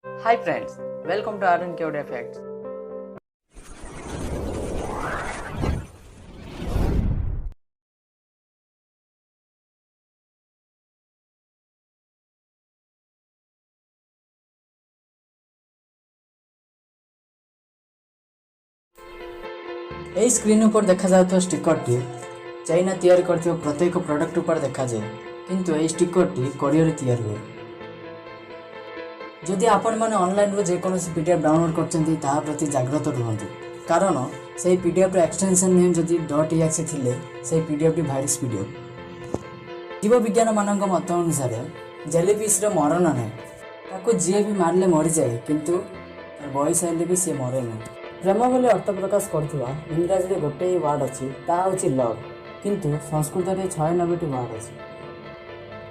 Hi friends, welcome to Arun Code Effects. এই screen উপর দেখা যাଉଥିବା ଷ୍ଟିକରଟି ଚାଇନା ତିଆରି କରିଥିବା ପ୍ରତ୍ୟେକ ପ୍ରଡକ୍ଟ ଉପରେ ଦେଖାଯାଏ, କିନ୍ତୁ ଏହି ଷ୍ଟିକରଟି କୋରିଆରେ ତିଆରି ହୁଏ। ଯଦି ଆପଣମାନେ ଅନଲାଇନରୁ ଯେକୌଣସି ପିଡିଏଫ୍ ଡାଉନଲୋଡ୍ କରୁଛନ୍ତି ତାହା ପ୍ରତି ଜାଗ୍ରତ ରୁହନ୍ତୁ, କାରଣ ସେହି ପିଡିଏଫ୍ର ଏକ୍ସଟେନସନ୍ ନେମ୍ ଯଦି .exe ଥିଲେ ସେହି ପିଡିଏଫ୍ଟି ଭାଇରସ୍ ପିଡିଏଫ୍। ଜୀବବିଜ୍ଞାନମାନଙ୍କ ମତ ଅନୁସାରେ ଜେଲିଫିସ୍ର ମରଣ ନାହିଁ, ତାକୁ ଯିଏ ବି ମାରିଲେ ମରିଯାଏ, କିନ୍ତୁ ବୟସ ହେଲେ ବି ସେ ମରେ ନାହିଁ। ପ୍ରେମ ବୋଲି ଅର୍ଥ ପ୍ରକାଶ କରୁଥିବା ଇଂରାଜୀରେ ଗୋଟିଏ ୱାର୍ଡ଼ ଅଛି, ତାହା ହେଉଛି ଲଭ୍, କିନ୍ତୁ ସଂସ୍କୃତରେ 96ଟି ୱାର୍ଡ଼ ଅଛି।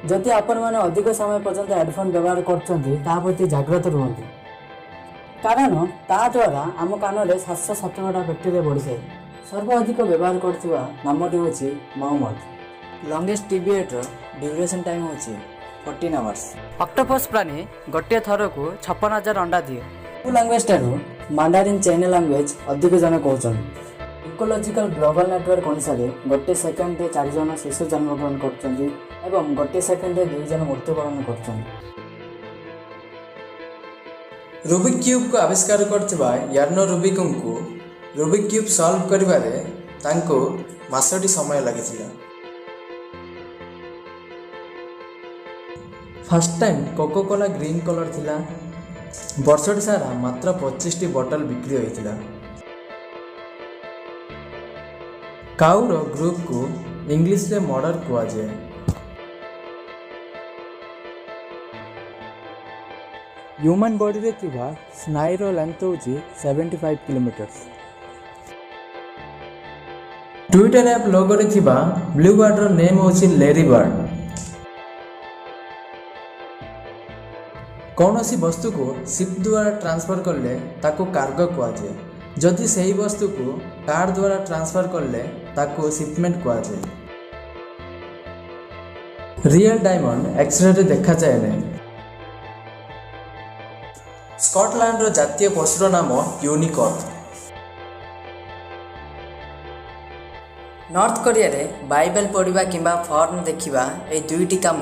ଯଦି ଆପଣମାନେ ଅଧିକ ସମୟ ପର୍ଯ୍ୟନ୍ତ ହେଡ଼ଫୋନ୍ ବ୍ୟବହାର କରୁଛନ୍ତି ତାହା ପ୍ରତି ଜାଗ୍ରତ ରୁହନ୍ତୁ, କାରଣ ତାଦ୍ୱାରା ଆମ କାନରେ 707ଟା ବ୍ୟାକ୍ଟେରିଆ ବଢ଼ିଯାଏ। ସର୍ବାଧିକ ବ୍ୟବହାର କରୁଥିବା ନାମଟି ହେଉଛି ମହମ୍ମଦ। ଲଙ୍ଗେଷ୍ଟ ଟିବିଏଟ୍ର ଡ୍ୟୁରେସନ୍ ଟାଇମ୍ ହେଉଛି 14 ଆୱାର୍ସ। ଅକ୍ଟୋପସ୍ ପ୍ରାଣୀ ଗୋଟିଏ ଥରକୁ 56,000 ଅଣ୍ଡା ଦିଏ। ସବୁ ଲାଙ୍ଗୁଏଜ୍ ଠାରୁ ମାଣ୍ଡାରିନ୍ ଚାଇନା ଲାଙ୍ଗୁଏଜ୍ ଅଧିକ ଜଣ କହୁଛନ୍ତି। ଇକୋଲୋଜିକାଲ ଗ୍ଲୋବାଲ ନେଟୱାର୍କ ଅନୁସାରେ ଗୋଟିଏ ସେକେଣ୍ଡରେ 4 ଜଣ ଶିଶୁ ଜନ୍ମଗ୍ରହଣ କରୁଛନ୍ତି ଏବଂ ଗୋଟିଏ ସେକେଣ୍ଡରେ 2 ଜଣ ମୃତ୍ୟୁବରଣ କରୁଛନ୍ତି। ରୁବିକ୍ କ୍ୟୁବ୍କୁ ଆବିଷ୍କାର କରିଥିବା ୟାର୍ନୋ ରୁବିକ୍ଙ୍କୁ ରୁବିକ୍ କ୍ୟୁବ୍ ସଲ୍ଭ କରିବାରେ ତାଙ୍କୁ ମାସଟି ସମୟ ଲାଗିଥିଲା। First time Coca Cola green colour ଥିଲା। ବର୍ଷଟି ସାରା ମାତ୍ର 25ଟି ବଟଲ ବିକ୍ରି ହୋଇଥିଲା। କାଉର ଗ୍ରୁପକୁ ଇଂଲିଶରେ ମର୍ଡର କୁହାଯାଏ। ହ୍ୟୁମାନ୍ ବଡିରେ ଥିବା ସ୍ନାୟୁର ଲେନ୍ଥ ହେଉଛି 75 କିଲୋମିଟର। ଟ୍ୱିଟର ଆପ୍ ଲୋଗୋରେ ଥିବା ବ୍ଲୁ ବାର୍ଡର ନେମ୍ ହେଉଛି ଲେରି ବାର୍ଡ। କୌଣସି ବସ୍ତୁକୁ ସିପ୍ ଦ୍ୱାରା ଟ୍ରାନ୍ସଫର କଲେ ତାକୁ କାର୍ଗୋ କୁହାଯାଏ। ଯଦି ସେହି ବସ୍ତୁକୁ କାର୍ ଦ୍ୱାରା ଟ୍ରାନ୍ସଫର କଲେ ତାକୁ ସିପମେଣ୍ଟ କୁହାଯାଏ। ରିଏଲ୍ ଡାଇମଣ୍ଡ ଏକ୍ସରେରେ ଦେଖାଯାଏ ନାହିଁ। ସ୍କଟଲ୍ୟାଣ୍ଡର ଜାତୀୟ ପଶୁର ନାମ ୟୁନିକର୍ନ। ନର୍ଥ କୋରିଆରେ ବାଇବେଲ ପଢ଼ିବା କିମ୍ବା ଫର୍ନ ଦେଖିବା ଏହି ଦୁଇଟି କାମ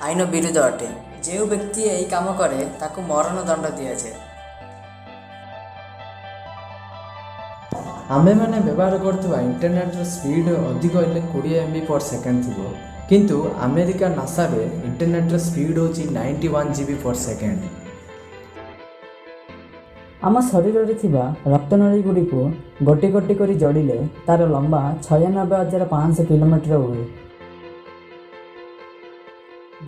ଆଇନ ବିରୁଦ୍ଧ ଅଟେ। ଯେଉଁ ବ୍ୟକ୍ତି ଏହି କାମ କରେ ତାକୁ ମରଣଦଣ୍ଡ ଦିଆଯାଏ। ଆମେମାନେ ବ୍ୟବହାର କରୁଥିବା ଇଣ୍ଟରନେଟ୍ର ସ୍ପିଡ୍ ଅଧିକ ହେଲେ 20 MB per second ଥିବ, କିନ୍ତୁ ଆମେରିକା ନାସାରେ ଇଣ୍ଟରନେଟ୍ର ସ୍ପିଡ୍ ହେଉଛି 91 GB per second। ଆମ ଶରୀରରେ ଥିବା ରକ୍ତନଳୀ ଗୁଡ଼ିକୁ ଗୋଟି ଗୋଟି କରି ଯୋଡ଼ିଲେ ତାର ଲମ୍ବା 96,500 କିଲୋମିଟର ହୁଏ।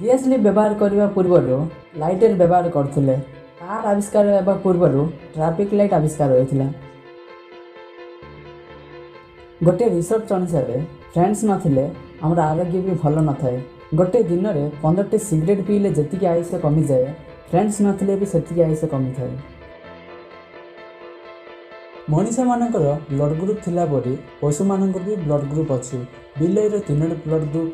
DSLR ବ୍ୟବହାର କରିବା ପୂର୍ବରୁ ଲାଇଟର ବ୍ୟବହାର କରୁଥିଲେ। କାର୍ ଆବିଷ୍କାର ହେବା ପୂର୍ବରୁ ଟ୍ରାଫିକ୍ ଲାଇଟ୍ ଆବିଷ୍କାର ହୋଇଥିଲା। ଗୋଟିଏ ରିସର୍ଚ୍ଚ ଅନୁସାରେ ଫ୍ରେଣ୍ଡସ୍ ନଥିଲେ ଆମର ଆରୋଗ୍ୟ ବି ଭଲ ନଥାଏ। ଗୋଟିଏ ଦିନରେ 15ଟି ସିଗାରେଟ୍ ପିଇଲେ ଯେତିକି ଆୟୁଷ କମିଯାଏ, ଫ୍ରେଣ୍ଡସ୍ ନଥିଲେ ବି ସେତିକି ଆୟୁଷ କମିଥାଏ। ମଣିଷମାନଙ୍କର ବ୍ଲଡ଼ ଗ୍ରୁପ୍ ଥିଲା ପରି ପଶୁମାନଙ୍କର ବି ବ୍ଲଡ଼ ଗ୍ରୁପ୍ ଅଛି। ବିଲେଇର 3ଟି ବ୍ଲଡ଼ ଗ୍ରୁପ୍,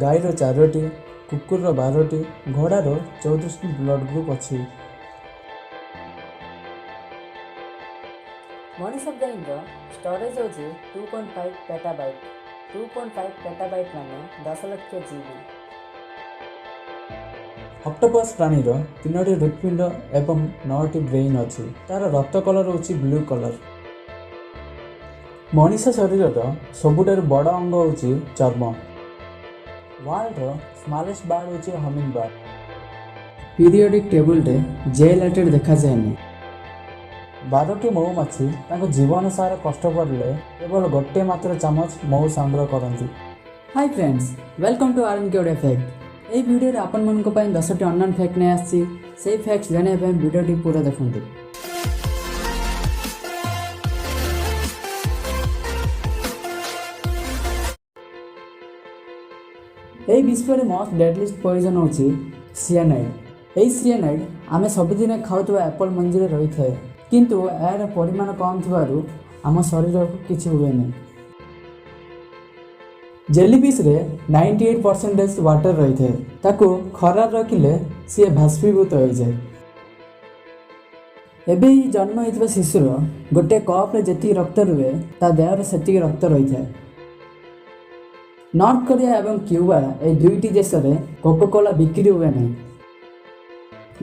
ଗାଈର 4ଟି, କୁକୁରର 12ଟି, ଘୋଡ଼ାର 34ଟି ବ୍ଲଡ଼ ଗ୍ରୁପ୍ ଅଛି। ମଣିଷ ବ୍ରେନ୍ର ଷ୍ଟୋରେଜ୍ ହେଉଛି 2.5 ପେଟାବାଇଟ୍। 2.5 ପେଟାବାଇଟ୍ ମାନେ 10 ଲକ୍ଷ GB। ଅକ୍ଟୋପସ୍ ପ୍ରାଣୀର 3ଟି ହୃତ୍ପିଣ୍ଡ ଏବଂ 9ଟି ବ୍ରେନ୍ ଅଛି। ତାର ରକ୍ତ କଲର୍ ହେଉଛି ବ୍ଲୁ କଲର୍। ମଣିଷ ଶରୀରର ସବୁଠାରୁ ବଡ଼ ଅଙ୍ଗ ହେଉଛି ଚର୍ମ। ୱାର୍ଲଡର ସ୍ମଲେଷ୍ଟ ବାର୍ଡ ହେଉଛି ହମିଙ୍ଗ ବାର୍ଡ। ପିରିୟଡ଼ିକ୍ ଟେବୁଲରେ ଜେଲାଇଟେଡ୍ ଦେଖାଯାଏନି। 12ଟି ମହୁମାଛି ତାଙ୍କ ଜୀବନ ସାରା କଷ୍ଟ ପଡ଼ିଲେ କେବଳ ଗୋଟିଏ ମାତ୍ର ଚାମଚ ମହୁ ସଂଗ୍ରହ କରନ୍ତି। High friends, welcome to R N code effect. ଏହି ଭିଡ଼ିଓରେ ଆପଣମାନଙ୍କ ପାଇଁ 10ଟି ଅନନ୍ୟ ଫ୍ୟାକ୍ଟ ନେଇ ଆସିଛି। ସେହି ଫ୍ୟାକ୍ଟ ଜାଣିବା ପାଇଁ ଭିଡ଼ିଓଟି ପୁରା ଦେଖନ୍ତୁ। ଏହି ବିଶ୍ୱରେ ମୋଷ୍ଟ ଡେଡଲିଷ୍ଟ ପଏଜନ୍ ହେଉଛି ସିଆନାଇଡ୍। ଏହି ସିଆନାଇଡ୍ ଆମେ ସବୁଦିନ ଖାଉଥିବା ଆପଲ୍ ମଞ୍ଜିରେ ରହିଥାଏ, କିନ୍ତୁ ଏହାର ପରିମାଣ କମ୍ ଥିବାରୁ ଆମ ଶରୀରକୁ କିଛି ହୁଏନି। ଜେଲିଫିସ୍ରେ 98% ୱାଟର ରହିଥାଏ। ତାକୁ ଖରାରେ ରଖିଲେ ସିଏ ବାଷ୍ପୀଭୂତ ହୋଇଯାଏ। ଏବେ ହିଁ ଜନ୍ମ ହୋଇଥିବା ଶିଶୁର ଗୋଟିଏ କପ୍ରେ ଯେତିକି ରକ୍ତ ରୁହେ ତା ଦେହରେ ସେତିକି ରକ୍ତ ରହିଥାଏ। ନର୍ଥ କୋରିଆ ଏବଂ କ୍ୟୁବା ଏହି ଦୁଇଟି ଦେଶରେ କୋକାକୋଲା ବିକ୍ରି ହୁଏ ନାହିଁ।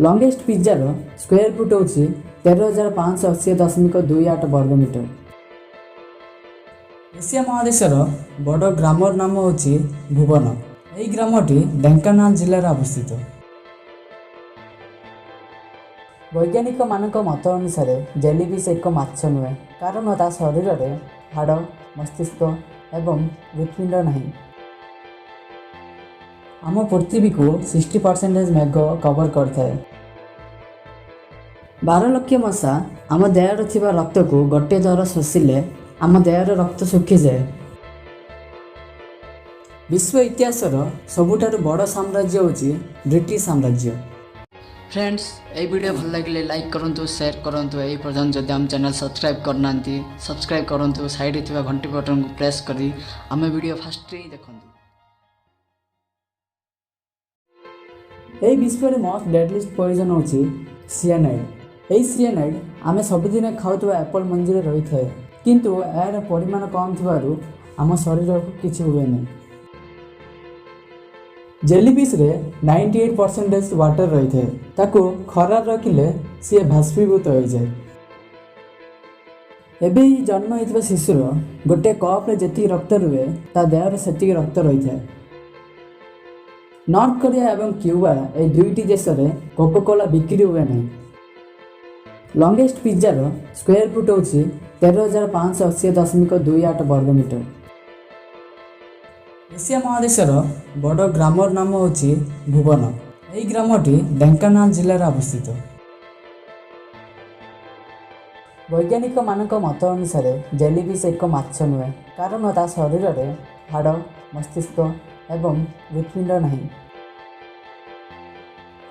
ଲଙ୍ଗେଷ୍ଟ ପିଜ୍ଜାର ସ୍କୋୟାର ଫୁଟ ହେଉଛି 13,580.28 ବର୍ଗମିଟର। ଏସିଆ ମହାଦେଶର ବଡ଼ ଗ୍ରାମର ନାମ ହେଉଛି ଭୁବନ। ଏହି ଗ୍ରାମଟି ଢେଙ୍କାନାଳ ଜିଲ୍ଲାରେ ଅବସ୍ଥିତ। ବୈଜ୍ଞାନିକମାନଙ୍କ ମତ ଅନୁସାରେ ଜେଲିଫିସ୍ ଏକ ମାଛ ନୁହେଁ, କାରଣ ତା ଶରୀରରେ ହାଡ଼, ମସ୍ତିଷ୍କ ଏବଂ ହୃତ୍ପିଣ୍ଡ ନାହିଁ। ଆମ ପୃଥିବୀକୁ 60% ମେଘ କଭର କରିଥାଏ। 12 ଲକ୍ଷ ମଶା ଆମ ଦେହରେ ଥିବା ରକ୍ତକୁ ଗୋଟିଏ ଥର ଶୋଷିଲେ ଆମ ଦେହର ରକ୍ତ ଶୁଖିଯାଏ। ବିଶ୍ୱ ଇତିହାସର ସବୁଠାରୁ ବଡ଼ ସାମ୍ରାଜ୍ୟ ହେଉଛି ବ୍ରିଟିଶ ସାମ୍ରାଜ୍ୟ। फ्रेंड्स ये वीडियो भल लगे लाइक करूँ, शेयर करूँ। यही पर्यटन जदि आम चैनल सब्सक्राइब करना सब्सक्राइब करूँ, साइड थी घंटी बटन को प्रेस करी आम वीडियो फास्ट ही देखूँ। यही विश्व में मोस्ट डेडलीस्ट पॉइजन होची सियानाइड। यही सियानाइड आम सबुदिन खाऊवा एप्पल मंजी रही है, किंतु यार परिमाण कम थी आम शरीर को किसी हुए नहीं। जेलीफिश रे 98% वाटर रही है, ताको खरार रखिले सी बाष्पीभूत हो जाए। एबे ही जन्म होता शिशुर गोटे कप्रे जी रक्त रुहे ता देहरे सेतिक रक्त रही है। नॉर्थ कोरिया एवं क्यूबा ए दुईटी देश में कोकाकोला बिक्री हुए नहीं। लंगेस्ट पिज्जार स्क्वायर फुट होची 13,580.28 वर्गमीटर। एशिया महादेशर बड़ ग्रामर नाम होची भुवन। यही ग्रामटी ढेंकानाल जिल्लार अवस्थित। वैज्ञानिक मानक मत अनुसार जेलीफिश एक माछ नुहे, कारण ता शरीर में हाड़, मस्तिष्क एवं हृत्पिंड नहीं।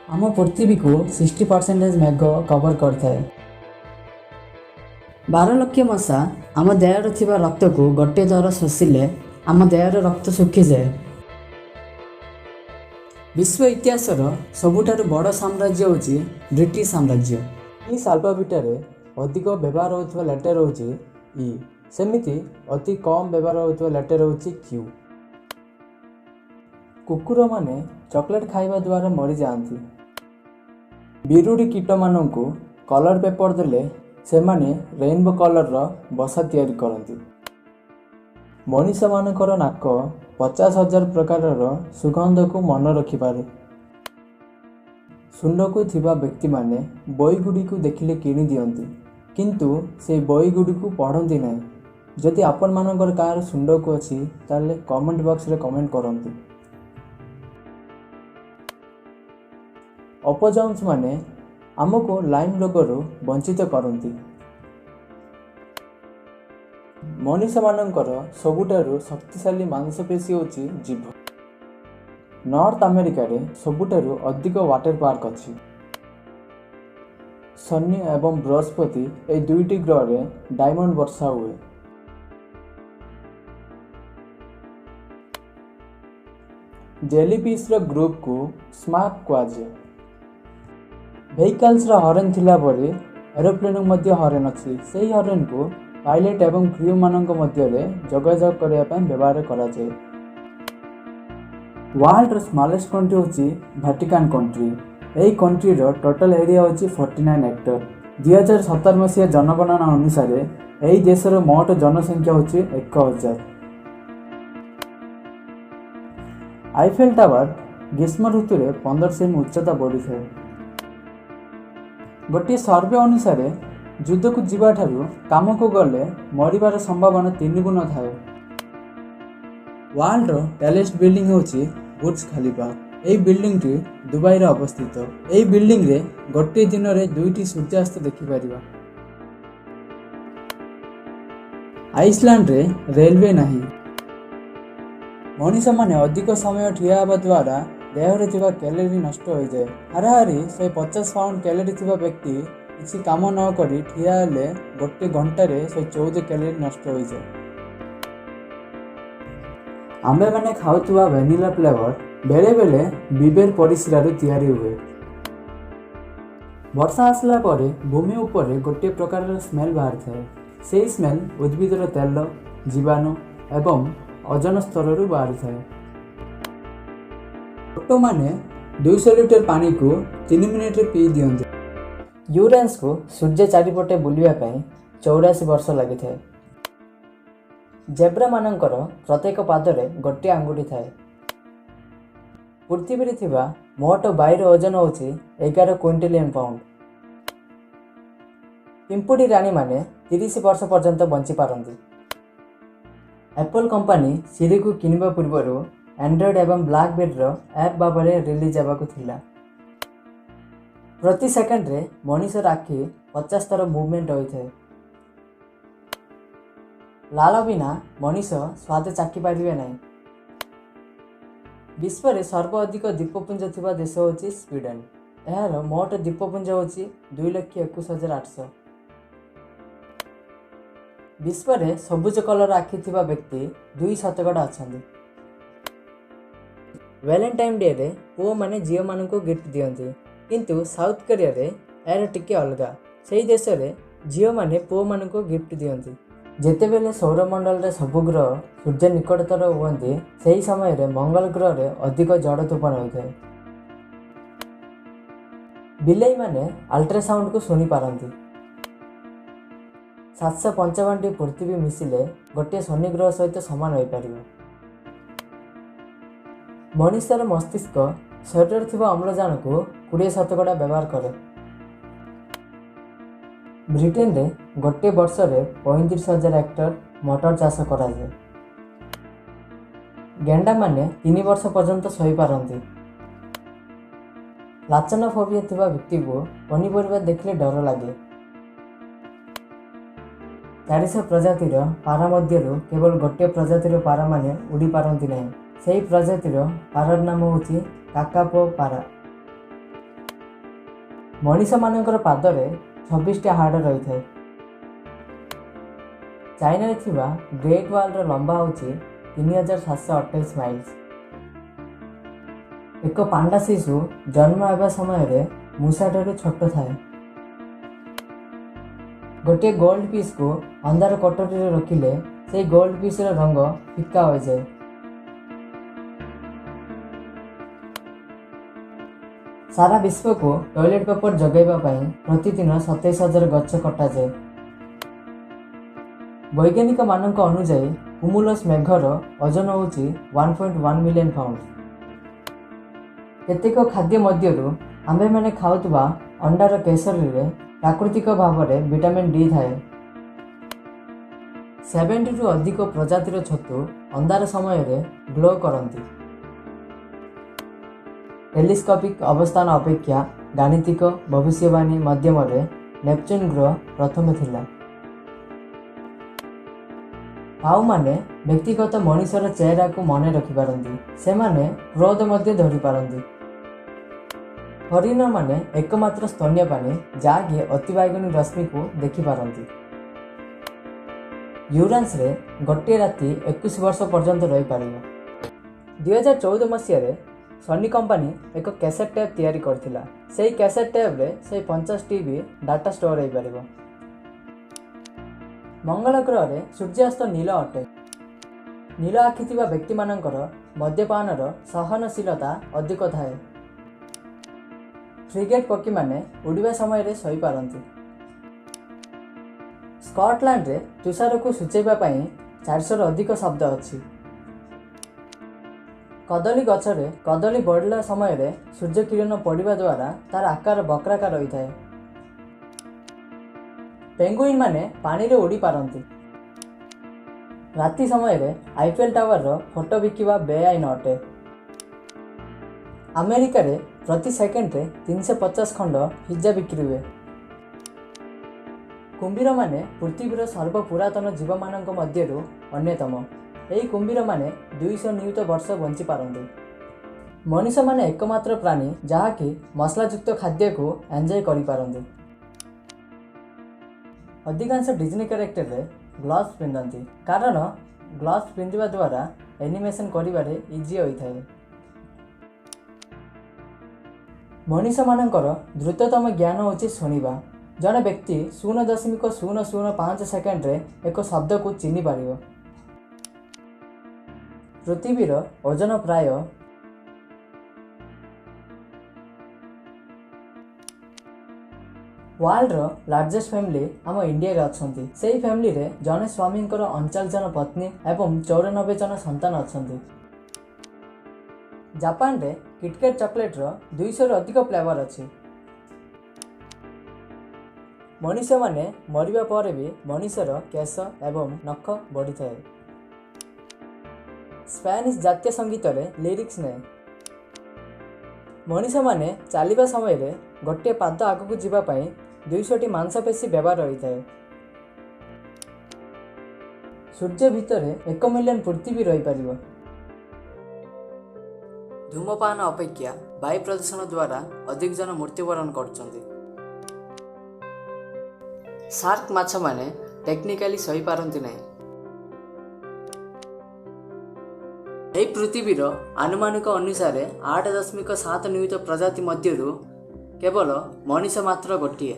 आम पृथ्वी को 60% मेघ कवर करଥାଏ। 12 लक्ष मशा आम देहरे थिबा रक्त को गोटे थर शोषिले आम देहर रक्त शुखीजाए। विश्व इतिहासर सबुठारु बड़ साम्राज्य होची ब्रिटिश साम्राज्य। इस अल्फाबेट अधिक व्यवहार होता लेटर होची ई, सेमिति अति कम व्यवहार होता लेटर होची क्यू। कुकुर माने चॉकलेट खाइबा द्वारा मरी जाती। बिरुड़ी कीट मानू कलर पेपर देले से माने रेनबो कलर बसा तैयारी करती। मनीष मानकर नाक 50,000 प्रकार सुगंध को मन रखिपारे। सुंड को थिबा व्यक्ति माने बही गुड़ी को देखिले किनी दियंती, किंतु से बही गुड़ी को पढ़ती ना। जदि आपण मानकर कार सुंड को अच्छी ताले कमेंट बॉक्स रे कमेंट करंती। अपजाउंस माने आमको लाइम रोगरू वंचित करती। मनीष मानकर सबुठारु शक्तिशाली मांसपेशी होची जीभ। नॉर्थ अमेरिका रे सबुठारु अधिक वाटर पार्क अच्छी। शनि एवं बृहस्पति ए दुईटी ग्रह रे डायमंड वर्षा हुए। जेलीफिश रो ग्रुप को स्मार्क कुआजे। व्हीकल्स रो हॉर्न थिला परे एरोप्लेन मध्य हॉर्न अच्छी। सेही हॉर्न को पायलट एवं क्रू मानक मध्य जोगाजोग करने व्यवहार करा जाए। वर्ल्ड स्मॉलेस्ट कंट्री होची वाटिकन कंट्री। यही कंट्री रो टोटल एरिया होची 49 हेक्टर। 2017 मसीहा जनगणना अनुसार यही देशर मोट जनसंख्या होची 1000। आईफेल टावर ग्रीष्म ऋतु में 15 सेमी उच्चता बढ़ी है। गोटे सर्वे अनुसार युद्ध को जीवा ठारू काम को गले मरिबार संभावना 3 गुण थाए। वर्ल्ड रो टैलेस्ट बिल्डिंग होची बुर्ज खलीफा। यही बिल्डिंग टी दुबई रे अवस्थित। यही बिल्डिंग रे गोटे दिन रे 2टी सूर्यास्त देखि परिबा। आइसलैंड रे रेलवे नहीं। मनीष माने अधिक समय ठिया हेबा द्वारा देहरे थिबा कैलोरी नष्ट हो जाए। हाराहारी 150 पाउंड कैलोरी थिबा व्यक्ति किसी काम न करी ठिया हेले गोटे घंटे 114 कैलोरी नष्ट हो जाए। आंबे माने खाउथुवा वैनिला फ्लेवर बेले बेले बिबेर परिस्रारु तैयारी हुए। ବର୍ଷା ଆସିଲା ପରେ ଭୂମି ଉପରେ ଗୋଟିଏ ପ୍ରକାରର ସ୍ମେଲ୍ ବାହାରିଥାଏ। ସେହି ସ୍ମେଲ୍ ଉଦ୍ଭିଦର ତେଲ, ଜୀବାଣୁ ଏବଂ ଓଜନ ସ୍ତରରୁ ବାହାରିଥାଏ। ଓଟମାନେ 200 ଲିଟର ପାଣିକୁ 3 ମିନିଟରେ ପିଇ ଦିଅନ୍ତି। ୟୁରାନ୍ସକୁ ସୂର୍ଯ୍ୟ ଚାରିପଟେ ବୁଲିବା ପାଇଁ 84 ବର୍ଷ ଲାଗିଥାଏ। ଜେବ୍ରାମାନଙ୍କର ପ୍ରତ୍ୟେକ ପାଦରେ ଗୋଟିଏ ଆଙ୍ଗୁଠି ଥାଏ। ପୃଥିବୀରେ ଥିବା ମୋଟ ବାୟୁର ଓଜନ ହେଉଛି 11 କ୍ୱିଣ୍ଟିଲିୟନ ପାଉଣ୍ଡ। ପିମ୍ପୁଡ଼ି ରାଣୀମାନେ 30 ବର୍ଷ ପର୍ଯ୍ୟନ୍ତ ବଞ୍ଚିପାରନ୍ତି। ଆପଲ୍ କମ୍ପାନୀ ସିରିକୁ କିଣିବା ପୂର୍ବରୁ ଆଣ୍ଡ୍ରଏଡ୍ ଏବଂ ବ୍ଲାକବେରୀର ଆପ୍ ଭାବରେ ରିଲିଜ୍ ହେବାକୁ ଥିଲା। ପ୍ରତି ସେକେଣ୍ଡରେ ମଣିଷର ଆଖି 50 ଥର ମୁଭମେଣ୍ଟ ହୋଇଥାଏ। ଲାଳ ବିନା ମଣିଷ ସ୍ୱାଦ ଚାଖିପାରିବେ ନାହିଁ। ବିଶ୍ୱରେ ସର୍ବ ଅଧିକ ଦ୍ୱୀପପୁଞ୍ଜ ଥିବା ଦେଶ ହେଉଛି ସ୍ୱିଡେନ। ଏହାର ମୋଟ ଦ୍ୱୀପପୁଞ୍ଜ ହେଉଛି 2,21,800। ବିଶ୍ୱରେ ସବୁଜ କଲର ଆଖି ଥିବା ବ୍ୟକ୍ତି 2% ଅଛନ୍ତି। ଭ୍ୟାଲେଣ୍ଟାଇନ୍ ଡେରେ ପୁଅମାନେ ଝିଅମାନଙ୍କୁ ଗିଫ୍ଟ ଦିଅନ୍ତି, କିନ୍ତୁ ସାଉଥ କୋରିଆରେ ଏହାର ଟିକେ ଅଲଗା। ସେହି ଦେଶରେ ଝିଅମାନେ ପୁଅମାନଙ୍କୁ ଗିଫ୍ଟ ଦିଅନ୍ତି। ଯେତେବେଳେ ସୌରମଣ୍ଡଳରେ ସବୁ ଗ୍ରହ ସୂର୍ଯ୍ୟ ନିକଟତର ହୁଅନ୍ତି, ସେହି ସମୟରେ ମଙ୍ଗଳ ଗ୍ରହରେ ଅଧିକ ଝଡ଼ ତୋଫାନ ହୋଇଥାଏ। ବିଲେଇମାନେ ଅଲ୍ଟ୍ରାସାଉଣ୍ଡକୁ ଶୁଣିପାରନ୍ତି। 755ଟି ପୃଥିବୀ ମିଶିଲେ ଗୋଟିଏ ଶନି ଗ୍ରହ ସହିତ ସମାନ ହୋଇପାରିବ। ମଣିଷର ମସ୍ତିଷ୍କ ଶରୀରରେ ଥିବା ଅମ୍ଳଜାନକୁ 20% ବ୍ୟବହାର କରେ। ବ୍ରିଟେନରେ ଗୋଟିଏ ବର୍ଷରେ 35,000 ହେକ୍ଟର ମଟର ଚାଷ କରାଯାଏ। ଗେଣ୍ଡାମାନେ 3 ବର୍ଷ ପର୍ଯ୍ୟନ୍ତ ଶୋଇପାରନ୍ତି। ଲାଚନୋଫୋବିଆ ଥିବା ବ୍ୟକ୍ତିକୁ ପନିପରିବା ଦେଖିଲେ ଡର ଲାଗେ। 400 ପ୍ରଜାତିର ପାରା ମଧ୍ୟରୁ କେବଳ ଗୋଟିଏ ପ୍ରଜାତିର ପାରାମାନେ ଉଡ଼ିପାରନ୍ତି ନାହିଁ। ସେହି ପ୍ରଜାତିର ପାରାର ନାମ ହେଉଛି କାକାପୋ ପାରା। ମଣିଷମାନଙ୍କର ପାଦରେ 26ଟି ହାଡ଼ ରହିଥାଏ। ଚାଇନାରେ ଥିବା ଗ୍ରେଟ୍ ୱାଲ୍ର ଲମ୍ବା ହେଉଛି 3,728 ମାଇଲ୍ସ। ଏକ ପାଣ୍ଡା ଶିଶୁ ଜନ୍ମ ହେବା ସମୟରେ ମୂଷାଠାରୁ ଛୋଟ ଥାଏ। ଗୋଟିଏ ଗୋଲ୍ଡ ପିସ୍କୁ ଅନ୍ଧାର କୋଠରୀରେ ରଖିଲେ ସେହି ଗୋଲ୍ଡ ପିସ୍ର ରଙ୍ଗ ଫିକା ହୋଇଯାଏ। ସାରା ବିଶ୍ୱକୁ ଟଏଲେଟ୍ ପେପର ଯୋଗାଇବା ପାଇଁ ପ୍ରତିଦିନ 27,000 ଗଛ କଟାଯାଏ। ବୈଜ୍ଞାନିକମାନଙ୍କ ଅନୁଯାୟୀ କୁମୁଲସ୍ ମେଘର ଓଜନ ହେଉଛି 1.1 ମିଲିୟନ ପାଉଣ୍ଡ। କେତେକ ଖାଦ୍ୟ ମଧ୍ୟରୁ ଆମ୍ଭେମାନେ ଖାଉଥିବା ଅଣ୍ଡାର କେଶରୀରେ ପ୍ରାକୃତିକ ଭାବରେ ଭିଟାମିନ୍ ଡି ଥାଏ। 70ରୁ ଅଧିକ ପ୍ରଜାତିର ଛତୁ ଅନ୍ଧାର ସମୟରେ ଗ୍ଲୋ କରନ୍ତି। ଟେଲିସ୍କୋପିକ୍ ଅବସ୍ଥାନ ଅପେକ୍ଷା ଗାଣିତିକ ଭବିଷ୍ୟବାଣୀ ମାଧ୍ୟମରେ ନେପଚୁନ୍ ଗ୍ରହ ପ୍ରଥମେ ଥିଲା। କାଉମାନେ ବ୍ୟକ୍ତିଗତ ମଣିଷର ଚେହେରାକୁ ମନେ ରଖିପାରନ୍ତି। ସେମାନେ କ୍ରୋଧ ମଧ୍ୟ ଧରିପାରନ୍ତି। ହରିଣମାନେ ଏକମାତ୍ର ସ୍ତନ୍ୟ ପ୍ରାଣୀ ଯାହାକି ଅତିବାଇଗଣୀ ରଶ୍ମିକୁ ଦେଖିପାରନ୍ତି। ୟୁରାନ୍ସରେ ଗୋଟିଏ ରାତି 21 ବର୍ଷ ପର୍ଯ୍ୟନ୍ତ ରହିପାରିବ। 2014 ମସିହାରେ ସୋନି କମ୍ପାନୀ ଏକ କ୍ୟାସେଟ୍ ଟେପ୍ ତିଆରି କରିଥିଲା। ସେହି କ୍ୟାସେଟ୍ ଟେପ୍ରେ ସେହି 50 TB ଡାଟା ଷ୍ଟୋର ହୋଇପାରିବ। ମଙ୍ଗଳ ଗ୍ରହରେ ସୂର୍ଯ୍ୟାସ୍ତ ନୀଳ ଅଟେ। ନୀଳ ଆଖି ଥିବା ବ୍ୟକ୍ତିମାନଙ୍କର ମଦ୍ୟପାନର ସହନଶୀଳତା ଅଧିକ ଥାଏ। ଫ୍ରିଗେଟ୍ ପକ୍ଷୀମାନେ ଉଡ଼ିବା ସମୟରେ ଶୋଇପାରନ୍ତି। ସ୍କଟଲ୍ୟାଣ୍ଡରେ ତୁଷାରକୁ ସୂଚାଇବା ପାଇଁ 400ରୁ ଅଧିକ ଶବ୍ଦ ଅଛି। କଦଳୀ ଗଛରେ କଦଳୀ ବଢ଼ିଲା ସମୟରେ ସୂର୍ଯ୍ୟ କିରଣ ପଡ଼ିବା ଦ୍ୱାରା ତାର ଆକାର ବକ୍ରାକାର ହୋଇଥାଏ। ପେଙ୍ଗୁଇନ୍ ମାନେ ପାଣିରେ ଉଡ଼ିପାରନ୍ତି। ରାତି ସମୟରେ ଆଇଫେଲ୍ ଟାୱାରର ଫଟୋ ବିକିବା ବେଆଇନ ଅଟେ। ଆମେରିକାରେ ପ୍ରତି ସେକେଣ୍ଡରେ 350 ଖଣ୍ଡ ପିଜ୍ଜା ବିକ୍ରି ହୁଏ। କୁମ୍ଭୀରମାନେ ପୃଥିବୀର ସର୍ବପୁରାତନ ଜୀବମାନଙ୍କ ମଧ୍ୟରୁ ଅନ୍ୟତମ। ଏହି କୁମ୍ଭୀରମାନେ 200 ନିୟୁତ ବର୍ଷ ବଞ୍ଚିପାରନ୍ତି। ମଣିଷମାନେ ଏକମାତ୍ର ପ୍ରାଣୀ ଯାହାକି ମସଲାଯୁକ୍ତ ଖାଦ୍ୟକୁ ଏନ୍ଜୟ କରିପାରନ୍ତି। ଅଧିକାଂଶ ଡିଜ୍ନି କ୍ୟାରେକ୍ଟରରେ ଗ୍ଲୋଭ୍ସ ପିନ୍ଧନ୍ତି, କାରଣ ଗ୍ଲୋଭ୍ସ ପିନ୍ଧିବା ଦ୍ୱାରା ଆନିମେସନ୍ କରିବାରେ ଇଜି ହୋଇଥାଏ। ମଣିଷମାନଙ୍କର ଦ୍ରୁତତମ ଜ୍ଞାନ ହେଉଛି ଶୁଣିବା। ଜଣେ ବ୍ୟକ୍ତି 0.005 ସେକେଣ୍ଡରେ ଏକ ଶବ୍ଦକୁ ଚିହ୍ନି ପାରିବ। ପୃଥିବୀର ଓଜନ ପ୍ରାୟ ୱାର୍ଲଡର ଲାର୍ଜେଷ୍ଟ ଫ୍ୟାମିଲି ଆମ ଇଣ୍ଡିଆରେ ଅଛନ୍ତି। ସେହି ଫ୍ୟାମିଲିରେ ଜଣେ ସ୍ୱାମୀଙ୍କର 39 ଜଣ ପତ୍ନୀ ଏବଂ 94 ଜଣ ସନ୍ତାନ ଅଛନ୍ତି। ଜାପାନରେ କିଟକାଟ ଚକୋଲେଟର 200ରୁ ଅଧିକ ଫ୍ଲେଭର ଅଛି। ମଣିଷମାନେ ମରିବା ପରେ ବି ମଣିଷର କେଶ ଏବଂ ନଖ ବଢ଼ିଥାଏ। ସ୍ପାନିଶ ଜାତୀୟ ସଙ୍ଗୀତରେ ଲିରିକ୍ସ ନାହିଁ। ମଣିଷମାନେ ଚାଲିବା ସମୟରେ ଗୋଟିଏ ପାଦ ଆଗକୁ ଯିବା ପାଇଁ 200ଟି ମାଂସପେଶୀ ବ୍ୟବହାର ହୋଇଥାଏ। ସୂର୍ଯ୍ୟ ଭିତରେ 1 ମିଲିୟନ ପୃଥିବୀ ରହିପାରିବ। ଧୂମପାନ ଅପେକ୍ଷା ବାୟୁ ପ୍ରଦୂଷଣ ଦ୍ୱାରା ଅଧିକ ଜଣ ମୃତ୍ୟୁବରଣ କରୁଛନ୍ତି। ଶାର୍କ ମାଛମାନେ ଟେକ୍ନିକାଲି ସହିପାରନ୍ତି ନାହିଁ। ଏହି ପୃଥିବୀର ଆନୁମାନିକ ଅନୁସାରେ 8.7 ନିୟୁତ ପ୍ରଜାତି ମଧ୍ୟରୁ କେବଳ ମଣିଷ ମାତ୍ର ଗୋଟିଏ।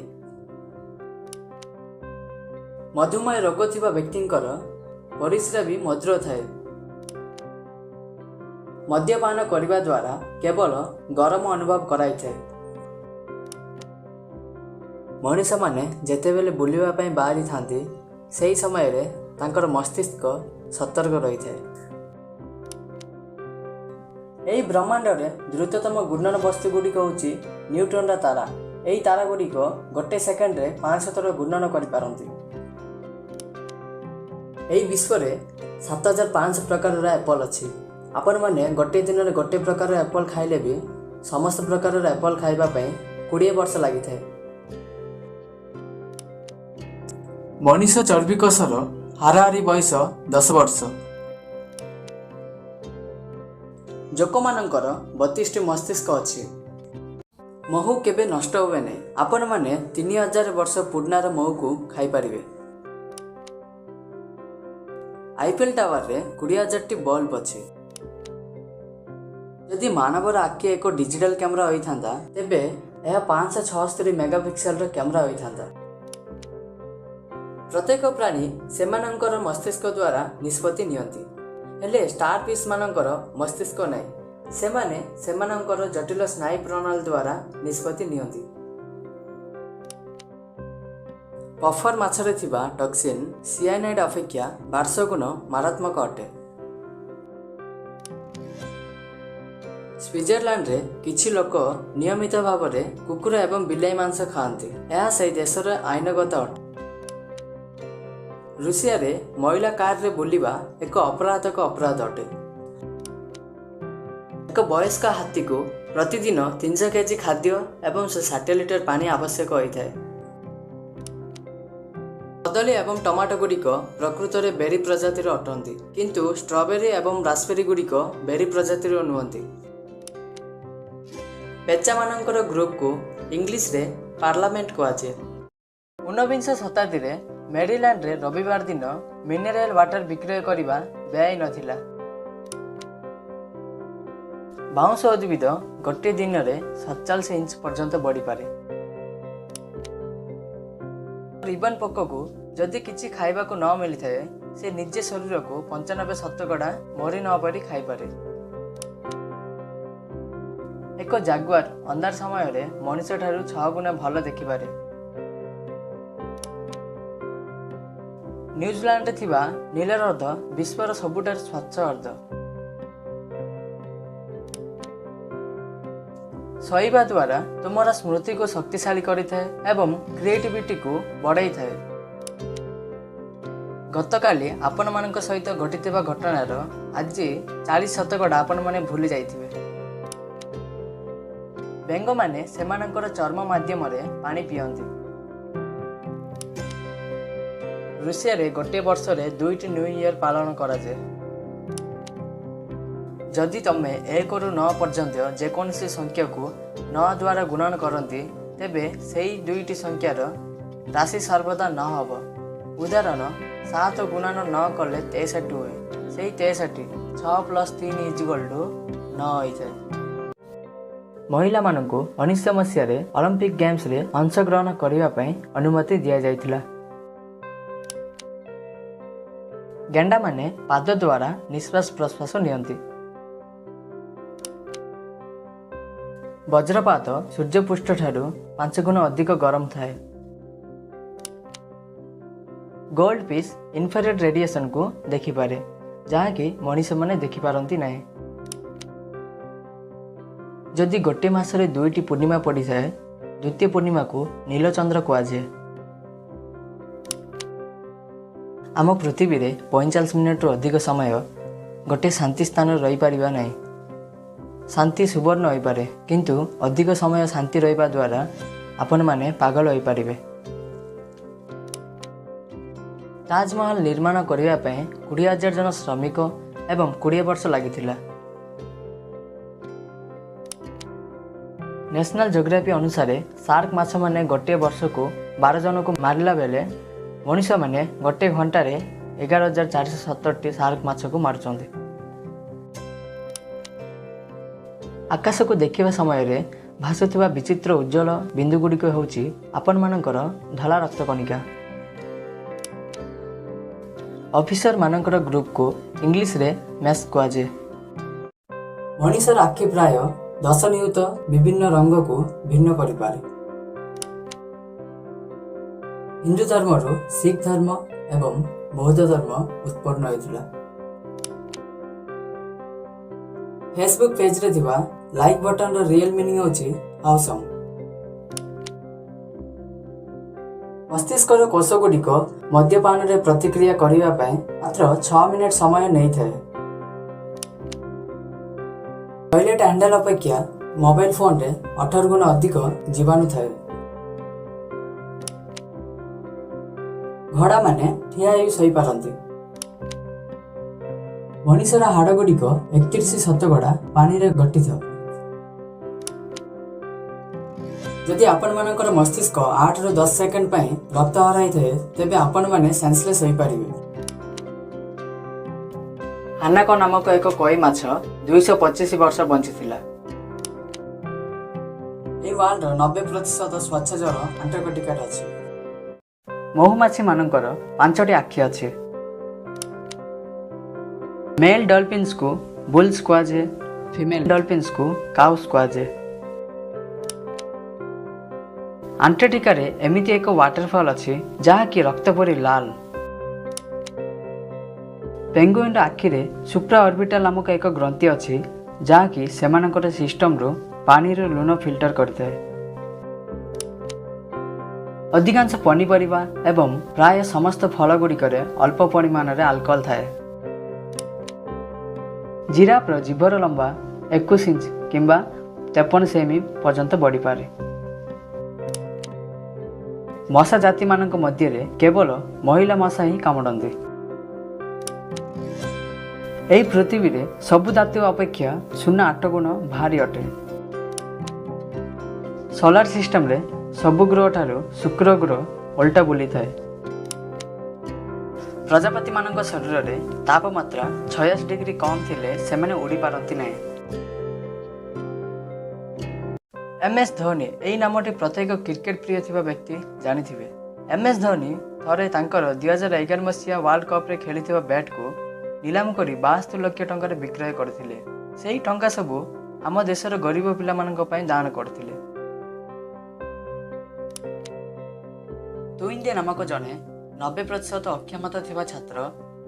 ମଧୁମେହ ରୋଗ ଥିବା ବ୍ୟକ୍ତିଙ୍କର ପରିସ୍ରା ବି ମଧୁର ଥାଏ। ମଦ୍ୟପାନ କରିବା ଦ୍ୱାରା କେବଳ ଗରମ ଅନୁଭବ କରାଇଥାଏ। ମଣିଷମାନେ ଯେତେବେଳେ ବୁଲିବା ପାଇଁ ବାହାରିଥାନ୍ତି ସେହି ସମୟରେ ତାଙ୍କର ମସ୍ତିଷ୍କ ସତର୍କ ରହିଥାଏ। ଏହି ବ୍ରହ୍ମାଣ୍ଡରେ ଦ୍ରୁତତମ ଘୂର୍ଣ୍ଣନ ବସ୍ତୁ ଗୁଡ଼ିକ ହେଉଛି ନ୍ୟୁଟ୍ରନର ତାରା। ଏହି ତାରା ଗୁଡ଼ିକ ଗୋଟେ ସେକେଣ୍ଡରେ 500 ଥର ଘୂର୍ଣ୍ଣନ କରିପାରନ୍ତି। ଏହି ବିଶ୍ୱରେ 7500 ପ୍ରକାରର ଆପଲ୍ ଅଛି। ଆପଣମାନେ ଗୋଟିଏ ଦିନରେ ଗୋଟିଏ ପ୍ରକାରର ଆପଲ୍ ଖାଇଲେ ବି ସମସ୍ତ ପ୍ରକାରର ଆପଲ୍ ଖାଇବା ପାଇଁ 20 ବର୍ଷ ଲାଗିଥାଏ। ମଣିଷ ଚର୍ବି କୋଷର ହାରାହାରି ବୟସ 10 ବର୍ଷ। ଲୋକମାନଙ୍କର 32ଟି ମସ୍ତିଷ୍କ ଅଛି। ମହୁ କେବେ ନଷ୍ଟ ହୁଏ ନାହିଁ। ଆପଣମାନେ 3000 ବର୍ଷ ପୁରୁଣାର ମହୁକୁ ଖାଇପାରିବେ। ଆଇଫେଲ ଟାୱାରରେ 20,000ଟି ବଲ୍ବ ଅଛି। ଯଦି ମାନବର ଆଖି ଏକ ଡିଜିଟାଲ କ୍ୟାମେରା ହୋଇଥାନ୍ତା ତେବେ ଏହା 576 ମେଗାପିକ୍ସେଲର କ୍ୟାମେରା ହୋଇଥାନ୍ତା। ପ୍ରତ୍ୟେକ ପ୍ରାଣୀ ସେମାନଙ୍କର ମସ୍ତିଷ୍କ ଦ୍ୱାରା ନିଷ୍ପତ୍ତି ନିଅନ୍ତି, ହେଲେ ଷ୍ଟାର ଫିସ୍ ମାନଙ୍କର ମସ୍ତିଷ୍କ ନାହିଁ। ସେମାନେ ସେମାନଙ୍କର ଜଟିଳ ସ୍ନାୟୁ ପ୍ରଣାଳୀ ଦ୍ୱାରା ନିଷ୍ପତ୍ତି ନିଅନ୍ତି। ପଫର ମାଛରେ ଥିବା ଟକ୍ସିନ୍ ସିଆନାଇଡ୍ ଅପେକ୍ଷା 1200 ଗୁଣ ମାରାତ୍ମକ ଅଟେ। ସ୍ୱିଜରଲ୍ୟାଣ୍ଡରେ କିଛି ଲୋକ ନିୟମିତ ଭାବରେ କୁକୁର ଏବଂ ବିଲେଇ ମାଂସ ଖାଆନ୍ତି। ଏହା ସେହି ଦେଶର ଆଇନଗତ ଅଟେ। ରୁଷିଆରେ ମହିଳା କାରରେ ବୁଲିବା ଏକ ଅପରାଧକ ଅପରାଧ ଅଟେ। ଏକ ବୟସ୍କ ହାତୀକୁ ପ୍ରତିଦିନ 300 କେଜି ଖାଦ୍ୟ ଏବଂ 60 ଲିଟର ପାଣି ଆବଶ୍ୟକ ହୋଇଥାଏ। କଦଳୀ ଏବଂ ଟମାଟୋ ଗୁଡ଼ିକ ପ୍ରକୃତରେ ବେରି ପ୍ରଜାତିର ଅଟନ୍ତି, କିନ୍ତୁ ଷ୍ଟ୍ରବେରୀ ଏବଂ ରାସ୍ପବେରୀ ଗୁଡ଼ିକ ବେରି ପ୍ରଜାତିର ନୁହନ୍ତି। ପେଚାମାନଙ୍କର ଗ୍ରୁପକୁ ଇଂଲିଶରେ ପାର୍ଲାମେଣ୍ଟ କୁହାଯାଏ। 19ବିଂଶ ଶତାବ୍ଦୀରେ ମେରିଲ୍ୟାଣ୍ଡରେ ରବିବାର ଦିନ ମିନେରାଲ ୱାଟର ବିକ୍ରୟ କରିବା ବେଆଇନ ଥିଲା। ବାଉଁଶ ଉଦ୍ଭିଦ ଗୋଟିଏ ଦିନରେ 47 ଇଞ୍ଚ ପର୍ଯ୍ୟନ୍ତ ବଢ଼ିପାରେ। ରିବନ ପୋକକୁ ଯଦି କିଛି ଖାଇବାକୁ ନ ମିଳିଥାଏ ସେ ନିଜ ଶରୀରକୁ 95% ମରି ନ ପରି ଖାଇପାରେ। ଏକ ଜାଗୁଆର ଅନ୍ଧାର ସମୟରେ ମଣିଷଠାରୁ 6 ଗୁଣା ଭଲ ଦେଖିପାରେ। ନ୍ୟୁଜିଲାଣ୍ଡରେ ଥିବା ନୀଳ ହ୍ରଦ ବିଶ୍ୱର ସବୁଠାରୁ ସ୍ୱଚ୍ଛ ହ୍ରଦ। ଶୋଇବା ଦ୍ୱାରା ତୁମର ସ୍ମୃତିକୁ ଶକ୍ତିଶାଳୀ କରିଥାଏ ଏବଂ କ୍ରିଏଟିଭିଟିକୁ ବଢ଼ାଇଥାଏ। ଗତକାଲି ଆପଣମାନଙ୍କ ସହିତ ଘଟିଥିବା ଘଟଣାର ଆଜି 40% ଆପଣମାନେ ଭୁଲି ଯାଇଥିବେ। ବେଙ୍ଗମାନେ ସେମାନଙ୍କର ଚର୍ମ ମାଧ୍ୟମରେ ପାଣି ପିଅନ୍ତି। ରୁଷିଆରେ ଗୋଟିଏ ବର୍ଷରେ 2ଟି ନ୍ୟୁ ଇୟର ପାଳନ କରାଯାଏ। ଯଦି ତମେ 1ରୁ 9 ପର୍ଯ୍ୟନ୍ତ ଯେକୌଣସି ସଂଖ୍ୟାକୁ 9 ଦ୍ୱାରା ଗୁଣନ କରନ୍ତି ତେବେ ସେହି 2ଟି ସଂଖ୍ୟାର ରାଶି ସର୍ବଦା 9 ହେବ। ଉଦାହରଣ 7 ଗୁଣନ 9 କଲେ 63 ହୁଏ। ସେହି 63 6 + 3 = 9 ହୋଇଥାଏ। महिला मानकु 1900 मसीह ओलंपिक गेम्स रे अंशग्रहण करने ପାଇଁ अनुमति दिया जाइथिला। गेंडा माने पाद द्वारा निश्वास प्रश्वास नियंती। वज्रपात सूर्यपृष्ठ ठारू 5 गुण अधिक गरम थाए। गोल्ड फिश इन्फ्रारेड रेडिएशन को देखिपारे जहाँकि मनीष मैंने देखिपारती ना। जदि गोटे मासरे 2टी पूर्णिमा पड़ी जाए द्वितीय पूर्णिमा को नीलचंद्र कहुए। आम पृथ्वी रे 45 मिनिट अधिक समय गोटे शांति स्थान रही पारिबा नहीं। शांति सुवर्ण हो पारे किंतु अधिक समय शांति रहिबा द्वारा आपण माने पागल हो पारिबे। ताजमहल निर्माण करने 20,000 जन श्रमिक एवं 20 वर्ष लगिथिला। नेशनल ज्योग्राफी अनुसार शार्क माछ माने गोटे वर्ष को 12 जन को मारिला बेले मनुष्य माने गोटे घंटारे 11,470 शार्क माछ को मारुचंती। आकाश को देखिबा समय रे भासुथिबा विचित्र उज्जवल बिंदु गुड़िक होउची आपण मानकर धला रक्त कणिका। ऑफिसर मानकर ग्रुप को इंग्लिश रे मेस कहुए। मनुष्यर आखि प्राय 10 नियुत विभिन्न रंग को भिन्न करिपारे। हिंदू धर्म सिख धर्म एवं बौद्ध धर्म उत्पन्न होइथिला। फेसबुक पेज रे थिबा लाइक बटन रो रियल मीनिंग होची हाउसम। मस्तिष्क रो कोष गुड़िक मद्यपान रे प्रतिक्रिया करिवा पय मात्र 6 मिनिट समय नहीं थाए। टॉयलेट हैंडल अपेक्षा मोबाइल फोन रे 18 गुण अधिक जीवाणु थाए। घोड़ा माने ठिया होई सही पारंती। मनुष्यर हाड़ गुड़िक 31 शतकड़ा पानी रे गठित। जदि आपण मानकर मस्तिष्क 8 ରୁ 10 सेकंड पई रक्त हराई थाए तेबे आपण माने सेंसलेस होई परिबे। हानाको नामक एक कोई माछ 225 वर्ष बंचिथिला। ए वर्ल्ड 90% स्वच्छ जल अंटार्कटिका अछि। महुमाछी मानकर 5टी आखि अछि। मेल डॉल्फिन्स को बुल्स कहुए, फीमेल डॉल्फिन्स को काउस कहुए। अंटार्कटिका रे एमिति एक वाटरफॉल अछि जहाँकि रक्त परी लाल। पेंगुइन आखि रे सुप्रा ऑर्बिटल नामक एक ग्रंथि अछि जहाँकि सेमानकर सिस्टम रो पानी रो लुण फिल्टर करते। अधिकांश पनीपरिबा एवं प्राय समस्त फल गुड़िकरे अल्प परिमाण रे अल्कोहल थाए। जिराफ रो जीभर लंबा 21 इंच किंबा 53 सेमी पर्यंत बढ़ी पारे। मशा जाति मानक मध्य रे केवल महिला मशा ही कामुडंती। एही पृथ्वी रे सबु धातु अपेक्षा 0.8 गुण भारी अटे। सोलार सिस्टम रे सबु ग्रह ठारू शुक्र ग्रह उल्टा बुली थाए। प्रजापति मानक शरीर रे तापमात्रा 46 डिग्री कम थिले सेमाने उड़ी पारंती नाही। एमएस धोनी एही नामटी प्रत्येक क्रिकेट प्रिय थिबा व्यक्ति जानिथिबे। एमएस धोनी थरे तांकर 2011 मसीहा वर्ल्ड कप रे खेलिथिबा बैट को नीलाम करी 72 लाख टंका रे विक्रय करथिले। सेही टंका सबु आम देशर गरीब पिला मानक पई दान करथिले। टू इंडिया नामक जने 90% अक्षमता थिबा छात्र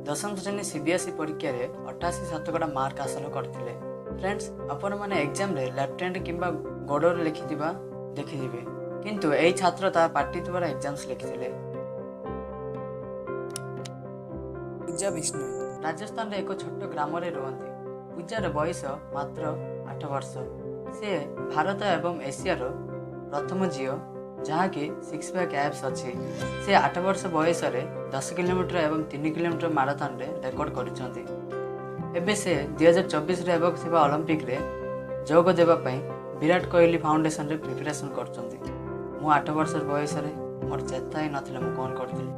10th श्रेणी सीबीएसई परीक्षा रे 88 शतकड़ा मार्क हासिल करथिले। फ्रेंड्स आपण माने एग्जाम रे लेफ्ट हैंड किंबा गोडर लिखिथिबा देखिथिबे किंतु एई छात्र ता पार्टी द्वारा एग्जाम्स लिखिथिले। पूजा विष्णु राजस्थान रे एक छोट ग्राम रे रहंती। पूजार बयस मात्र 8 वर्ष। से भारत एवं एशिया रो प्रथम झियो जहाँकि 6 पैक एप्स अच्छी। से 8 वर्ष बयस 10 किलोमीटर एवं 3 किलोमीटर माराथन रे रेकर्ड करिसेंती। एबे से 2024 रे एवक थिबा ओलंपिक रे जोग देबा पई विराट कोहली फाउंडेशन रे प्रिपरेशन करचंती। मु 8 वर्ष बयस रे मोर चेता ही नथिले मु कोन करथिली।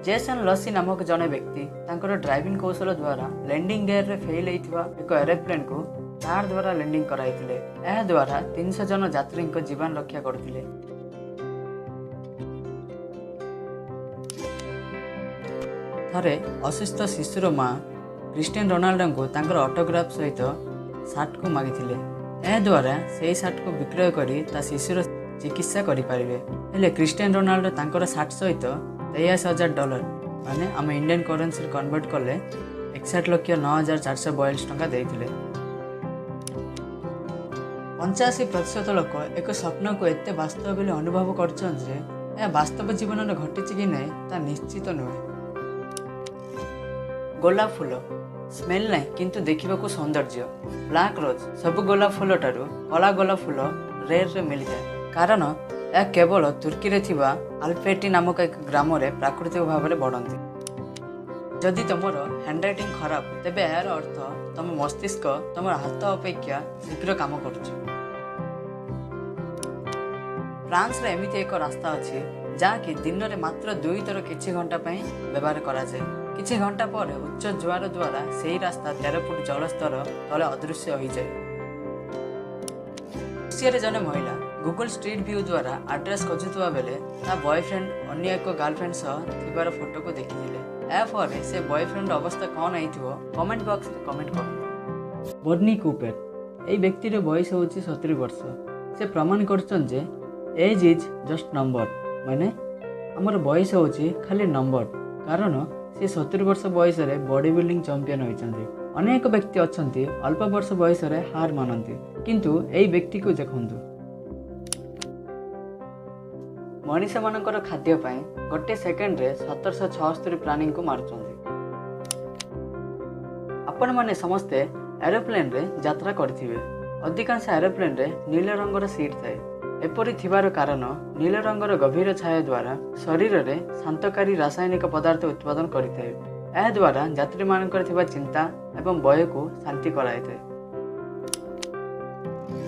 जेसन लसी नामक जने व्यक्ति तांकर ड्राइविंग कौशल द्वारा लैंडिंग गियर रे फेल होइथिबा एक एरोप्लेन को कार द्वारा लैंडिंग कराइथिले। एहा द्वारा 300 जन यात्री जीवन रक्षा करथिले। थरे असुस्थ शिशुर माँ क्रिस्टियानो रोनाल्डो को तांकर ऑटोग्राफ सहित सार्ट को मागिथिले। एहा द्वारा सेही सार्ट को विक्रय करी ता शिशुर चिकित्सा करि पारिबे। हेले क्रिस्टियानो रोनाल्डो तांकर सार्ट सहित $23,000 माने आम इंडियन करेंसी कन्वर्ट कले 61,09,442 टंका देइथिले। 85% लोक एक स्वप्न को एते वास्तव बोली अनुभव करछन जे यह वास्तव जीवन में घटिछि कि नहीं ता निश्चित नुहे। गोलाप फूल स्मेल नहीं किंतु देखा को सौंदर्य। ब्लैक रोज सब गोलाप फूल ठारू कला गोलाप फूल रेयर रे मिल जाए कारण यह केवल तुर्की रे थिबा अल्पेटी नामक एक ग्राम में प्राकृतिक भाव में बढ़ती। जदि तुमर हैंडराइटिंग खराब तेबे यार अर्थ तुम मस्तिष्क तुम हाथ अपेक्षा शीघ्र काम करुच्ची। फ्रांस रे एमिति एक रास्ता अच्छी जहाँकि दिन में मात्र 2 थर किछि घंटा व्यवहार करा जाए। किछि घंटा पर उच्च ज्वार द्वारा सही रास्ता 13 फुट जलस्तर तले अदृश्य हो जाए। एशिया जने महिला गूगल स्ट्रीट व्यू द्वारा आड्रेस खोजुवा बेले ता बॉयफ्रेंड अन्य एक गर्लफ्रेंड सह थिबार फोटो को देखिथिले। एफरे से बॉयफ्रेंड अवस्था कौन आइथिबो कमेंट बॉक्स में कमेंट कर। बर्नी कूपर एई व्यक्तिर बयस होची 70 वर्ष। से प्रमाण करछन जे एज इज जस्ट नंबर माने हमर बयस होची खाली नंबर कारण से 70 वर्ष बयस रे बॉडी बिल्डिंग चैंपियन होइछन्ती। अनेक व्यक्ति अछन्ती अल्प वर्ष बयस रे हार मानन्ती किंतु एई व्यक्ति को देखंतु। मनीष मानकर खाद्य पाई गोटे सेकेंड रे 1776 प्राणी को मारुचंती। आपण माने समस्ते एरोप्लेन रे यात्रा करथिबे। अधिकांश एरोप्लेन रे नील रंगर सीट थाए। एपरि थिबार कारण नील रंगर गभीर छाया द्वारा शरीर रे शांतकारी रासायनिक पदार्थ उत्पादन करिथाए। एहा द्वारा यात्री मानकर थिबा चिंता एवं भय को शांति कराइथाए।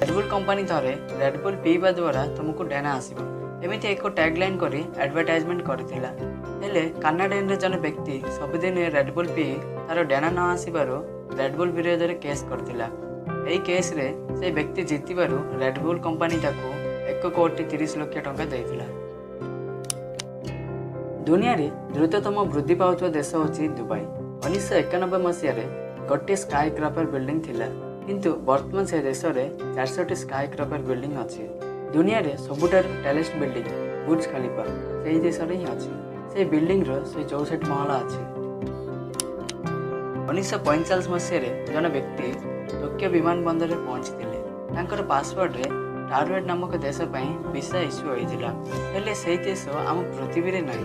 रेडबुल कंपनी थरे रेडबुल पीवा द्वारा तुमको डेना आसीबो एमिति एक टैगलाइन करी एडवर्टाइजमेंट करथिला। हेले कनाडियन रे जने व्यक्ति सबदिन रेडबुल पी तार डेना न आसीबारो रेडबुल विरोध रे केस करथिला। एई केस रे से व्यक्ति जीतिबारो रेडबुल कंपनी ताको 1,30,00,000 टंका देइथिला। दुनिया रे द्रुततम वृद्धि पाउथवा देश होची दुबई। 1991 मसिया रे गोटे स्काई क्रैपर बिल्डिंग थिला किंतु वर्तमान से देश रे 400 स्काई क्रैपर बिल्डिंग अछि। दुनिया रे सबुठार टैलेस्ट बिल्डिंग बुर्ज खलीफा से देश रे ही अछि। से बिल्डिंग रो 164 महला अछि। 1945 मसिया रे जन व्यक्ति टोक्यो विमान बंदर रे पहुंचथिले। तांकर पासवर्ड रे टारवेट नामक देश पई वीसा इश्यू होइथिला। हेले सेही देश आम पृथ्वी रे नाही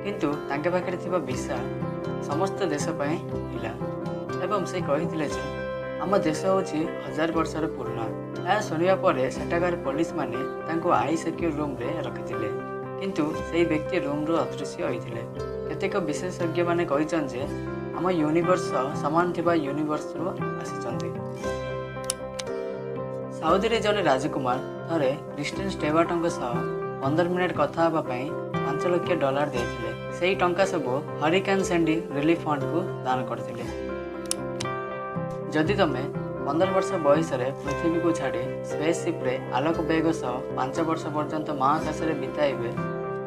किंतु तांके पाखरे थिबा वीसा समस्त देश पई थिला एवं से कहिथिले जे आम देश होची 1000 वर्षर पुराना। यह शुणा पर सेठाकार पुलिस माने तांको हाई सिक्योर रूम रे रखिथिले किंतु सेही व्यक्ति रूम रो अदृश्य होइथिले। केतेक विशेषज्ञ माने कहिचन जे आम यूनिवर्स समान थिबा यूनिवर्स रो आसिचंती। साउदी रे जने राजकुमार थरे क्रिस्टियन स्टेवार्टଙ୍କ सह 15 मिनिट कथा हेबा पई $5,00,000 देथिले। सेही टंका सब हरिकेन सैंडी रिलीफ फंड को दान करथिले। जदि तमे 15 वर्ष बयस पृथ्वी को छाड़ी स्पेसशिप रे आलोक बेग सह 5 वर्ष पर्यंत महाकाश रे बिताइबे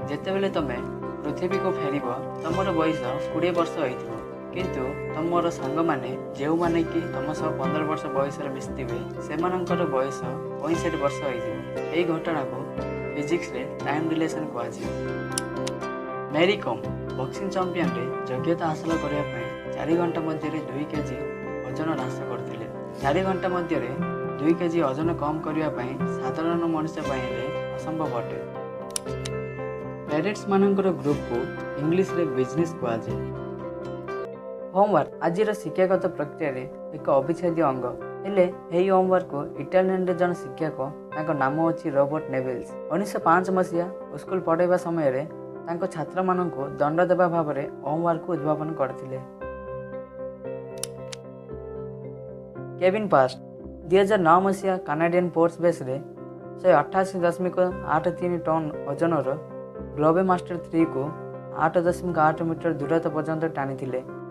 जेतेबेले तमे पृथ्वी को फेरिब तमर बयस 20 वर्ष होइथिबो किंतु तमर सांग माने जेउ माने कि तम सह 15 वर्ष बयस रे मिस्तिबे सेमानकर बयस 65 वर्ष होइथिबो। एई घटना को फिजिक्स रे टाइम रिलेशन कहछि। मेरी कॉम बॉक्सिंग चैंपियन रे योग्यता हासिल करिया पई 4 घंटा मध्य 2 केजी वजन ह्रास करथिले। 4 घंटा मध्य 2 केजी वजन कम करने साधारण मनुष्य असंभव अटे। पेरेंट्स मानकर ग्रुप को इंग्लिश रे बिजनेस कहुए। होमवर्क आज शिक्षागत प्रक्रिया रे एक अविच्छेद्य अंग हेले यही होमवर्क को इटालियन रे जन शिक्षक तांको नाम अछि रॉबर्ट नेवेल्स। 1905 मसीहा स्कूल पढ़ाइबा समय रे तांको छात्र माननको दंड देबा भाव रे होमवर्क को उद्भावन करथिले। केविन पास्ट 2009 मसीहा कनाडियन फोर्स बेस रे 188.83 टन ओजनर ग्लोबे मास्टर 3 को 8.8 मीटर दूरता पर्यंत टाणी।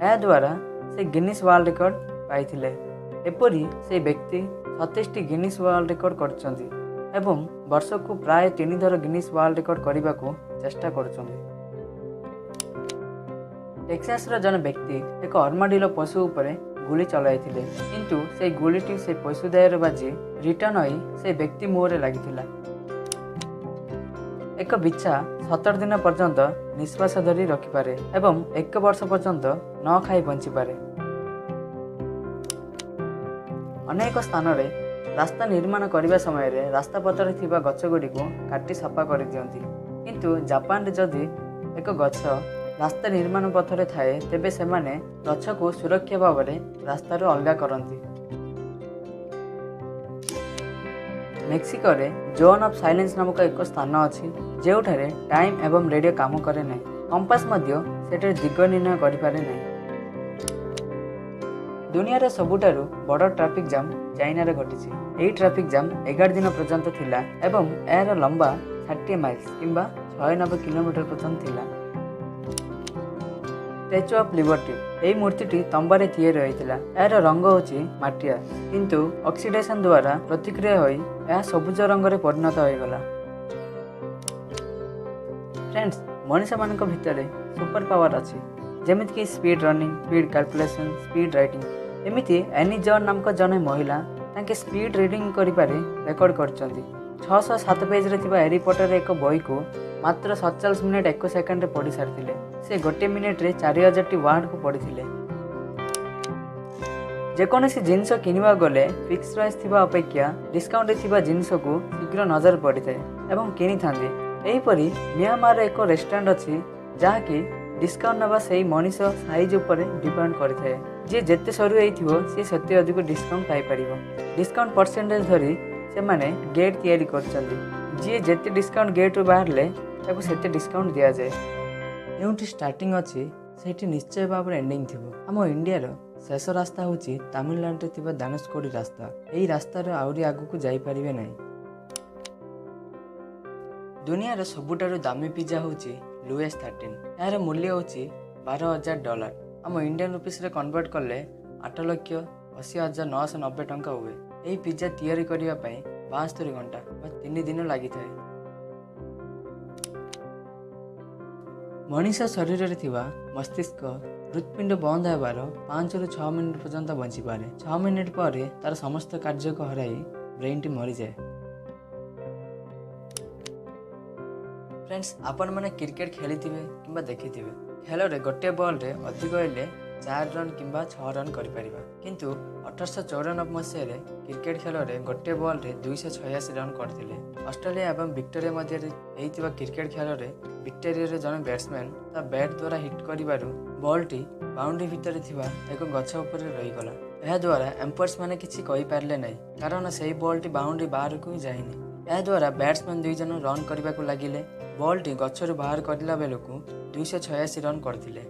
यह द्वारा से गिनीज वर्ल्ड रिकॉर्ड पाई। एपरी से व्यक्ति 27टी गिनीज वर्ल्ड रिकॉर्ड करछंती एवं वर्षकु प्राय 3 थर गिनीज वर्ल्ड रिकॉर्ड करने को चेष्टा करछंती। टेक्सास जन व्यक्ति एक अर्माडिलो पशु उपरे गुली चलाइथिले किंतु से गुलीटी से पशुदायर बाजी रिटर्न होई से व्यक्ति मुहरे लागिथिला। एक बिच्छा 17 दिन पर्यंत निश्वास धरी रखिपारे एवं 1 वर्ष पर्यंत न खाई बंचिपारे। अनेक स्थान रे रास्ता निर्माण करने समय रे रास्ता पथरे थिबा गछ गुडी को काटी सफा कर दियंती किंतु जापान रे जदि एक गछ रास्ता निर्माण पथरे थाए तेबे सेमाने गछ को सुरक्षा भाव में रास्ता अलग करती। मेक्सिको रे जोन ऑफ साइलेंस नामक एक स्थान अच्छी जोठारे टाइम एवं रेडियो काम करे ना कंपास मध्य सेठे दिग निर्णय करि पारे ना। दुनिया सबुठारु बड़ ट्रैफिक जाम चाइना रे घटिछि। एही ट्रैफिक जाम 11 दिन पर्यंत थिला एवं एयर लंबा 30 माइल्स किंबा 96 किलोमीटर पर्यंत थिला। स्टैच्यू ऑफ लिबर्टी यही मूर्तिटी तंबारे तैयारी होइतिला। एयर रंग होछि माटिया किंतु ऑक्सीडेशन द्वारा प्रतिक्रिया होई यह सबुज रंग रे परिणत होइगला। फ्रेंड्स मनुष्य मानक भितरे सुपर पावर अछि जेमिति कि speed running, speed calculation, speed writing. एमिति एनी जॉन नामक जने महिला तांके स्पीड रीडिंग करि पारे रेकॉर्ड करचंती। 607 पेज रे थिबा हैरी पॉटर एक बही को मात्र 47 मिनिट 1 सेकंड रे पढ़ी सारथिले। से 1 मिनिट रे 4000 टी वर्ड को पढ़िथिले। जेकोनसी जिनस किनिबा गले फिक्स प्राइस थिबा अपेक्षा डिस्काउंट रे थिबा जिनस को शीघ्र नजर पड़िଥାଏ एवं किनि थांदी। एही परी म्यांमार रे एक रेस्टोरेंट अछि जहा कि डिस्काउंट नबा सेही मनीष साइज ऊपर डिपेंड करिଥାଏ। जे जेते सरू हेइथिबो से सेते अधिक डिस्काउंट पाई परिबो। डिस्काउंट परसेंटेज धरी से माने गेट तैयारी करचंदी। जे जेते डिस्काउंट गेट रो बाहरले ताको सेते डिस्काउंट दिया जाय। एउठी स्टार्टिंग अछि सेठी निश्चय भाव एंडिंग थिबो। हम इंडिया रो शेष रास्ता होची तमिलनाडु थिबा धनुषकोडी रास्ता। एही रास्ता रो आउरी आगु को जाई परिबे नै। दुनिया रो सबुठारु दामी पिज्जा होची लुएस 13। यार मूल्य होची $12,000। हम इंडियन रुपीस रे कन्वर्ट करले 8,80,990 टंका हुए। एही पिज्जा तैयारी करिया पई 72 घंटा व 3 दिन लागि थाए। मनीष शरीर रे थिबा मस्तिष्क हृत्पिंड बंद हेबार 5 ରୁ 6 मिनिट पर्यंत बंची पारे। 6 मिनिट पर तार समस्त कार्य को हराई ब्रेन टी मरी जाए। फ्रेंड्स आपण माने क्रिकेट खेलिथिबे किंबा देखिथिबे। खेल रे गोटे बॉल रे अधिक हेले 4 रन किंबा 6 रन करि परिबा किंतु 1894 मसीह रे क्रिकेट खेल रे गोटे बॉल रे 286 रन करथिले। ऑस्ट्रेलिया एवं विक्टोरिया मध्य रे एइतिबा क्रिकेट खेल रे विक्टोरिया रे जने बैट्समैन ता बैट द्वारा हिट करिबारु बॉल टी बाउंड्री भितर थिबा एक गछ ऊपर रही गला। एहा द्वारा एम्पायर्स माने किछि कहि पारले नै कारण सेही बॉल टी बाउंड्री बाहर को जाइनी। एहा द्वारा बैट्समैन 2 जन रन करबा को लागिले। बॉल टी गछ रो बाहर करला बेलकु 286 रन करथिले।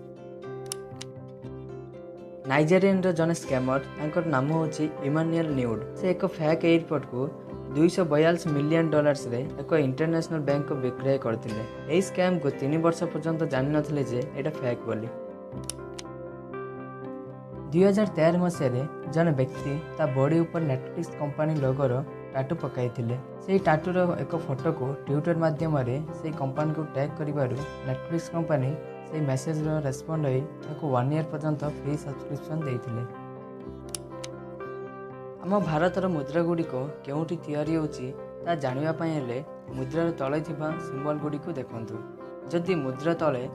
नाइजेरियन रो जने स्कैमर तांकर नाम होची इमानुएल न्यूड। से एक फेक एयरपोर्ट को $242 मिलियन रे एक इंटरनेशनल बैंक को विक्रय करथिले। एही स्कैम को 3 वर्ष पर्यंत जानि नथिले जे एटा फेक बोली। 2013 मसीह रे जने व्यक्ति ता बॉडी ऊपर नेटफ्लिक्स कंपनी लोगो रो टाटू पकाइथिले। सेही टाटू रो एक फोटो को ट्विटर माध्यम रे सेही कंपनी को टैग करिबारु नेटफ्लिक्स कंपनी से मेसेज रो रेस्पोंड होई ताको 1 ईयर पर्यंत फ्री सब्सक्रिप्शन देइथिले। आम भारत रो मुद्रा गुडी को केउठी तैयारी होची ता जानिबा पय हेले मुद्रा तळे थिबा सिंबल गुडी को देखंतु। जदि मुद्रा तळे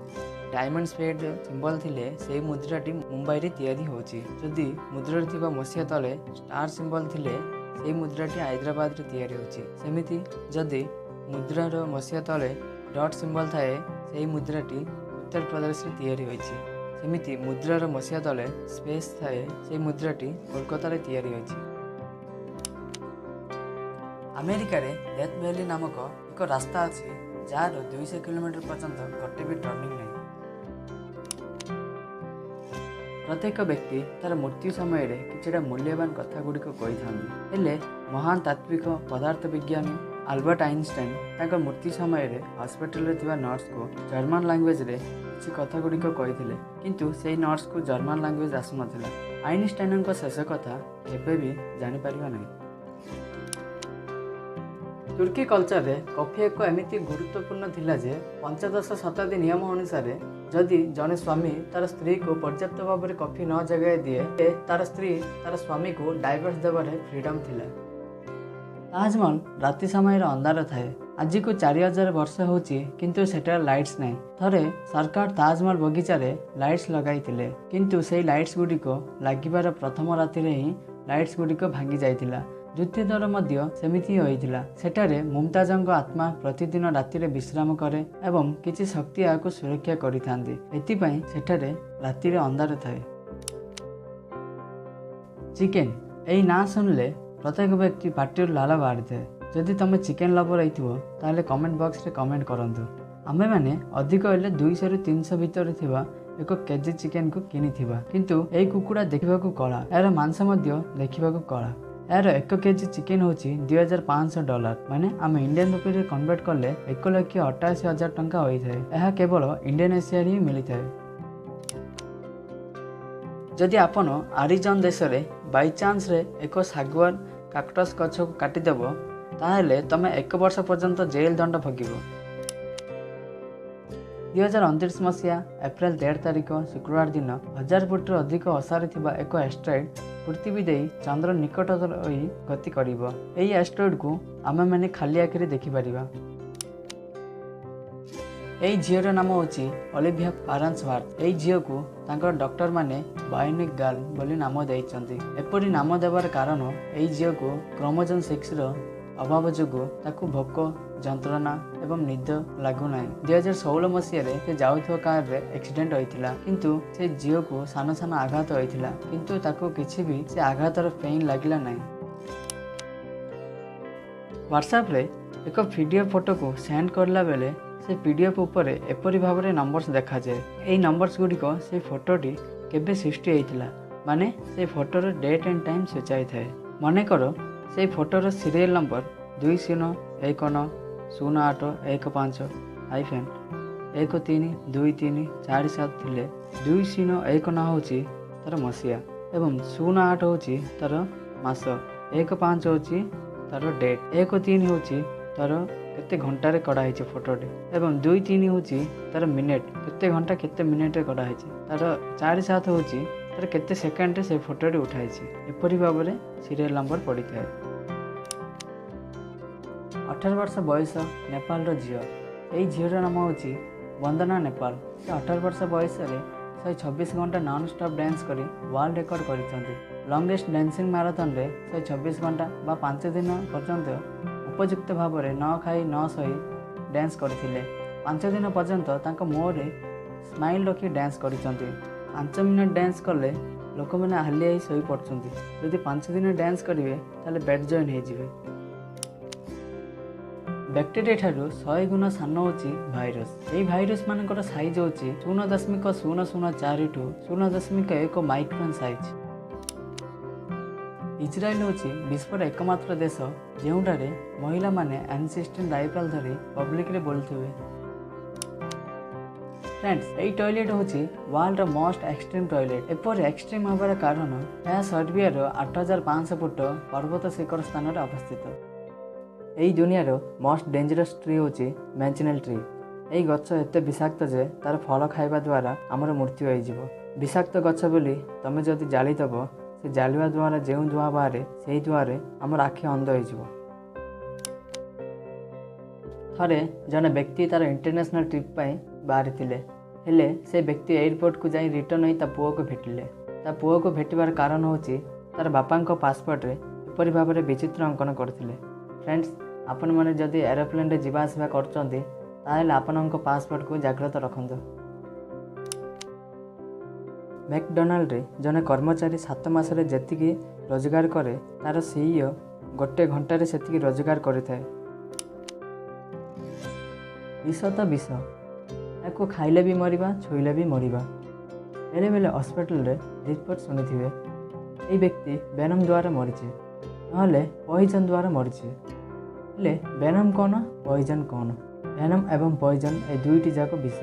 डायमंड स्पेड सिंबल थिले सेही मुद्राटी मुंबई रे तैयारी होची। जदि मुद्रा थिबा मसिया तळे स्टार सिंबल थिले सेही मुद्राटी हैदराबाद रे तैयारी होची। सेमिति जदि मुद्रा रो मसिया तळे डॉट सिंबल थाए सेही मुद्राटी उत्तर प्रदेश रे तैयारी होईछि। सेमिति मुद्रा रो मसिया तळे स्पेस थाए सेही मुद्राटी कोलकाता रे तैयारी होईछि। अमेरिका रे डेथ वैली नामक एक रास्ता अछि जार 200 किलोमीटर पर्यंत गोटे भी टर्निंग नहीं। प्रत्येक व्यक्ति तार मृत्यु समय रे किछटा मूल्यवान कथा गुडी को कहि थांदी। हेले महान तात्विक पदार्थ विज्ञानी अल्बर्ट आइंस्टाइन तांकर मृत्यु समय रे हॉस्पिटल रे थिबा नर्स को जर्मन लैंग्वेज रे किछि कथा गुडी को कहिथिले किंतु सेही नर्स को जर्मन लैंग्वेज आसु नथिला। ଆଇନଷ୍ଟାଇନଙ୍କ ଶେଷ କଥା କେବେ ବି ଜାଣିପାରିବା ନାହିଁ। ତୁର୍କୀ କଲଚରରେ କଫି ଏକ ଏମିତି ଗୁରୁତ୍ୱପୂର୍ଣ୍ଣ ଥିଲା ଯେ ପଞ୍ଚଦଶ ଶତାବ୍ଦୀ ନିୟମ ଅନୁସାରେ ଯଦି ଜଣେ ସ୍ୱାମୀ ତାର ସ୍ତ୍ରୀକୁ ପର୍ଯ୍ୟାପ୍ତ ଭାବରେ କଫି ନ ଯୋଗାଇ ଦିଏ ତାର ସ୍ତ୍ରୀ ତାର ସ୍ୱାମୀକୁ ଡାଇଭର୍ସ ଦେବାରେ ଫ୍ରିଡମ୍ ଥିଲା। ତାଜମହଲ ରାତି ସମୟରେ ଅନ୍ଧାର ଥାଏ। ଆଜିକୁ 4000 ବର୍ଷ ହେଉଛି କିନ୍ତୁ ସେଠାରେ ଲାଇଟ୍ସ ନାହିଁ। ଥରେ ସରକାର ତାଜମହଲ ବଗିଚାରେ ଲାଇଟ୍ସ ଲଗାଇଥିଲେ କିନ୍ତୁ ସେଇ ଲାଇଟ୍ସ ଗୁଡ଼ିକ ଲାଗିବାର ପ୍ରଥମ ରାତିରେ ହିଁ ଲାଇଟ୍ସ ଗୁଡ଼ିକ ଭାଙ୍ଗି ଯାଇଥିଲା। ଦ୍ୱିତୀୟ ଥର ମଧ୍ୟ ସେମିତି ହିଁ ହୋଇଥିଲା। ସେଠାରେ ମୁମତାଜଙ୍କ ଆତ୍ମା ପ୍ରତିଦିନ ରାତିରେ ବିଶ୍ରାମ କରେ ଏବଂ କିଛି ଶକ୍ତି ଏହାକୁ ସୁରକ୍ଷା କରିଥାନ୍ତି। ଏଥିପାଇଁ ସେଠାରେ ରାତିରେ ଅନ୍ଧାର ଥାଏ। ଚିକେନ ଏହି ନାଁ ଶୁଣିଲେ ପ୍ରତ୍ୟେକ ବ୍ୟକ୍ତି ପାଟିରୁ ଲାଳ ବାହାରିଥାଏ। ଯଦି ତୁମେ ଚିକେନ ଲଭର ହେଇଥିବ ତାହେଲେ କମେଣ୍ଟ ବକ୍ସରେ କମେଣ୍ଟ କରନ୍ତୁ। ଆମେମାନେ ଅଧିକ ହେଲେ 200ରୁ 300 ଭିତରେ ଥିବା 1 କେଜି ଚିକେନକୁ କିଣିଥିବା କିନ୍ତୁ ଏହି କୁକୁଡ଼ା ଦେଖିବାକୁ କଳା, ଏହାର ମାଂସ ମଧ୍ୟ ଦେଖିବାକୁ କଳା। ଏହାର 1 କେଜି ଚିକେନ ହେଉଛି $2500, ମାନେ ଆମେ ଇଣ୍ଡିଆନ ରୁପିରେ କନଭର୍ଟ କଲେ 1,88,000 ଟଙ୍କା ହୋଇଥାଏ। ଏହା କେବଳ ଇଣ୍ଡୋନେସିଆରେ ହିଁ ମିଳିଥାଏ। ଯଦି ଆପଣ ଆରିଜନ ଦେଶରେ ବାଇଚାନ୍ସରେ ଏକ ଶାଗୁଆନ କାକ୍ଟସ୍ ଗଛକୁ କାଟିଦେବ ତାହେଲେ ତୁମେ 1 ବର୍ଷ ପର୍ଯ୍ୟନ୍ତ ଜେଲ୍ ଦଣ୍ଡ ଭୋଗିବ। 2029 ମସିହା ଏପ୍ରିଲ 13 ତାରିଖ ଶୁକ୍ରବାର ଦିନ 1000 ଫୁଟରୁ ଅଧିକ ଓସାରେ ଥିବା ଏକ ଆଷ୍ଟ୍ରଏଡ୍ ପୃଥିବୀ ଦେଇ ଚନ୍ଦ୍ର ନିକଟତର ହୋଇ ଗତି କରିବ। ଏହି ଆଷ୍ଟ୍ରଏଡ୍କୁ ଆମେମାନେ ଖାଲି ଆଖିରେ ଦେଖିପାରିବା। ଏହି ଝିଅର ନାମ ହେଉଛି ଅଲିଭିଆ ପାରାନ୍ସୱାର୍ଥ। ଏହି ଝିଅକୁ ତାଙ୍କର ଡକ୍ଟରମାନେ ବାୟୋନିକ୍ ଗାର୍ଲ ବୋଲି ନାମ ଦେଇଛନ୍ତି। ଏପରି ନାମ ଦେବାର କାରଣ ଏହି ଝିଅକୁ କ୍ରୋମୋଜୋମ୍ 6ର ଅଭାବ ଯୋଗୁଁ ତାକୁ ଭୋକ, ଯନ୍ତ୍ରଣା ଏବଂ ନିଦ ଲାଗୁନାହିଁ। 2016 ମସିହାରେ ସେ ଯାଉଥିବା କାରରେ ଆକ୍ସିଡେଣ୍ଟ ହୋଇଥିଲା କିନ୍ତୁ ସେ ଝିଅକୁ ସାନ ସାନ ଆଘାତ ହୋଇଥିଲା କିନ୍ତୁ ତାକୁ କିଛି ବି ସେ ଆଘାତର ପେନ୍ ଲାଗିଲା ନାହିଁ। ହ୍ୱାଟ୍ସଆପ୍ରେ ଏକ ପିଡିଏଫ୍ ଫଟୋକୁ ସେଣ୍ଡ କରିଲା ବେଳେ ସେ ପିଡିଏଫ୍ ଉପରେ ଏପରି ଭାବରେ ନମ୍ବର୍ସ ଦେଖାଯାଏ। ଏହି ନମ୍ବର୍ସ ଗୁଡ଼ିକ ସେ ଫଟୋଟି କେବେ ସୃଷ୍ଟି ହୋଇଥିଲା ମାନେ ସେ ଫଟୋର ଡେଟ୍ ଆଣ୍ଡ ଟାଇମ୍ ସୂଚାଇଥାଏ। ମନେକର ସେହି ଫଟୋର ସିରିଏଲ୍ ନମ୍ବର 20101005-132347 ଥିଲେ 2019 ହେଉଛି ତାର ମସିହା ଏବଂ 08 ହେଉଛି ତାର ମାସ, 15 ହେଉଛି ତାର ଡେଟ୍, 13 ହେଉଛି ତାର କେତେ ଘଣ୍ଟାରେ କଢ଼ା ହେଇଛି ଫଟୋଟି ଏବଂ 23 ହେଉଛି ତାର ମିନିଟ୍, କେତେ ଘଣ୍ଟା କେତେ ମିନିଟ୍ରେ କଢ଼ା ହେଇଛି, ତାର 47 ହେଉଛି ତାର କେତେ ସେକେଣ୍ଡରେ ସେ ଫଟୋଟି ଉଠାଇଛି। ଏପରି ଭାବରେ ସିରିଏଲ୍ ନମ୍ବର ପଡ଼ିଥାଏ। 18 ବର୍ଷ ବୟସ ନେପାଳର ଝିଅ। ଏହି ଝିଅର ନାମ ହେଉଛି ବନ୍ଦନା ନେପାଳ। ସେ 18 ବର୍ଷ ବୟସରେ 124 ଘଣ୍ଟା ନନ୍ ଷ୍ଟପ୍ ଡ୍ୟାନ୍ସ କରି ୱାର୍ଲଡ ରେକର୍ଡ କରିଛନ୍ତି। ଲଙ୍ଗେଷ୍ଟ ଡ୍ୟାନ୍ସିଂ ମାରାଥନରେ 124 ଘଣ୍ଟା ବା 5 ଦିନ ପର୍ଯ୍ୟନ୍ତ ଉପଯୁକ୍ତ ଭାବରେ ନ ଖାଇ ନ ଶୋଇ ଡ୍ୟାନ୍ସ କରିଥିଲେ। 5 ଦିନ ପର୍ଯ୍ୟନ୍ତ ତାଙ୍କ ମୁହଁରେ ସ୍ମାଇଲ୍ ରଖି ଡ୍ୟାନ୍ସ କରିଛନ୍ତି। 5 ମିନିଟ୍ ଡ୍ୟାନ୍ସ କଲେ ଲୋକମାନେ ହାଲିଆ ହୋଇ ଶୋଇପଡ଼ୁଛନ୍ତି। ଯଦି 5 ଦିନ ଡ୍ୟାନ୍ସ କରିବେ ତାହେଲେ ବେଡ୍ ଜଏନ୍ ହେଇଯିବେ। ବ୍ୟାକ୍ଟେରିଆ ଠାରୁ 100 ଗୁଣ ସାନ ହେଉଛି ଭାଇରସ୍। ଏହି ଭାଇରସ୍ ମାନଙ୍କର ସାଇଜ୍ ହେଉଛି 0.004 ଠୁ 0.1 ମାଇକ୍ରନ୍ ସାଇଜ୍। ଇସ୍ରାଏଲ ହେଉଛି ବିଶ୍ୱର ଏକମାତ୍ର ଦେଶ ଯେଉଁଠାରେ ମହିଳାମାନେ M16 ରାଇଫଲ ଧରି ପବ୍ଲିକରେ ବୁଲୁଥିବେ। ଫ୍ରେଣ୍ଡସ୍, ଏହି ଟଏଲେଟ୍ ହେଉଛି ୱାର୍ଲଡର ମୋଷ୍ଟ ଏକ୍ସଟ୍ରିମ୍ ଟଏଲେଟ୍। ଏପରି ଏକ୍ସଟ୍ରିମ୍ ହେବାର କାରଣ ଏହା ସର୍ବିଆର 8500 ଫୁଟ ପର୍ବତ ଶିଖର ସ୍ଥାନରେ ଅବସ୍ଥିତ। ଏହି ଦୁନିଆର ମୋଷ୍ଟ ଡେଞ୍ଜରସ୍ ଟ୍ରି ହେଉଛି ମ୍ୟାଞ୍ଚେନେଲ୍ ଟ୍ରି। ଏହି ଗଛ ଏତେ ବିଷାକ୍ତ ଯେ ତାର ଫଳ ଖାଇବା ଦ୍ୱାରା ଆମର ମୃତ୍ୟୁ ହୋଇଯିବ। ବିଷାକ୍ତ ଗଛ ବୋଲି ତମେ ଯଦି ଜାଳିଦେବ ସେ ଜାଳିବା ଦ୍ୱାରା ଯେଉଁ ଧୂଆଁ ବାହାରେ ସେହି ଧୂଆଁରେ ଆମର ଆଖି ଅନ୍ଧ ହୋଇଯିବ। ଥରେ ଜଣେ ବ୍ୟକ୍ତି ତାର ଇଣ୍ଟରନ୍ୟାସନାଲ ଟ୍ରିପ୍ ପାଇଁ ବାହାରିଥିଲେ ହେଲେ ସେ ବ୍ୟକ୍ତି ଏୟାରପୋର୍ଟକୁ ଯାଇ ରିଟର୍ନ ହୋଇ ତା ପୁଅକୁ ଭେଟିଲେ। ତା ପୁଅକୁ ଭେଟିବାର କାରଣ ହେଉଛି ତାର ବାପାଙ୍କ ପାସପୋର୍ଟରେ ଏପରି ଭାବରେ ବିଚିତ୍ର ଅଙ୍କନ କରିଥିଲେ। ଫ୍ରେଣ୍ଡସ୍, ଆପଣମାନେ ଯଦି ଏରୋପ୍ଲେନ୍ରେ ଯିବା ଆସିବା କରୁଛନ୍ତି ତାହେଲେ ଆପଣଙ୍କ ପାସପୋର୍ଟକୁ ଜାଗ୍ରତ ରଖନ୍ତୁ। ମ୍ୟାକଡୋନାଲ୍ଡରେ ଜଣେ କର୍ମଚାରୀ 7 ମାସରେ ଯେତିକି ରୋଜଗାର କରେ ତାର CEO 1 ଘଣ୍ଟାରେ ସେତିକି ରୋଜଗାର କରିଥାଏ। ବିଷ ତ ବିଷ, ଏହାକୁ ଖାଇଲେ ବି ମରିବା, ଛୁଇଁଲେ ବି ମରିବା। ବେଳେବେଳେ ହସ୍ପିଟାଲରେ ରିପୋର୍ଟ ଶୁଣିଥିବେ ଏହି ବ୍ୟକ୍ତି ଭେନମ୍ ଦ୍ୱାରା ମରିଛି ନହେଲେ ପଏଜନ୍ ଦ୍ୱାରା ମରିଛି। ହେଲେ ଭେନମ୍ କ'ଣ, ପଏଜନ୍ କ'ଣ? ଭେନମ୍ ଏବଂ ପଏଜନ୍ ଏ ଦୁଇଟି ଯାକ ବିଷ।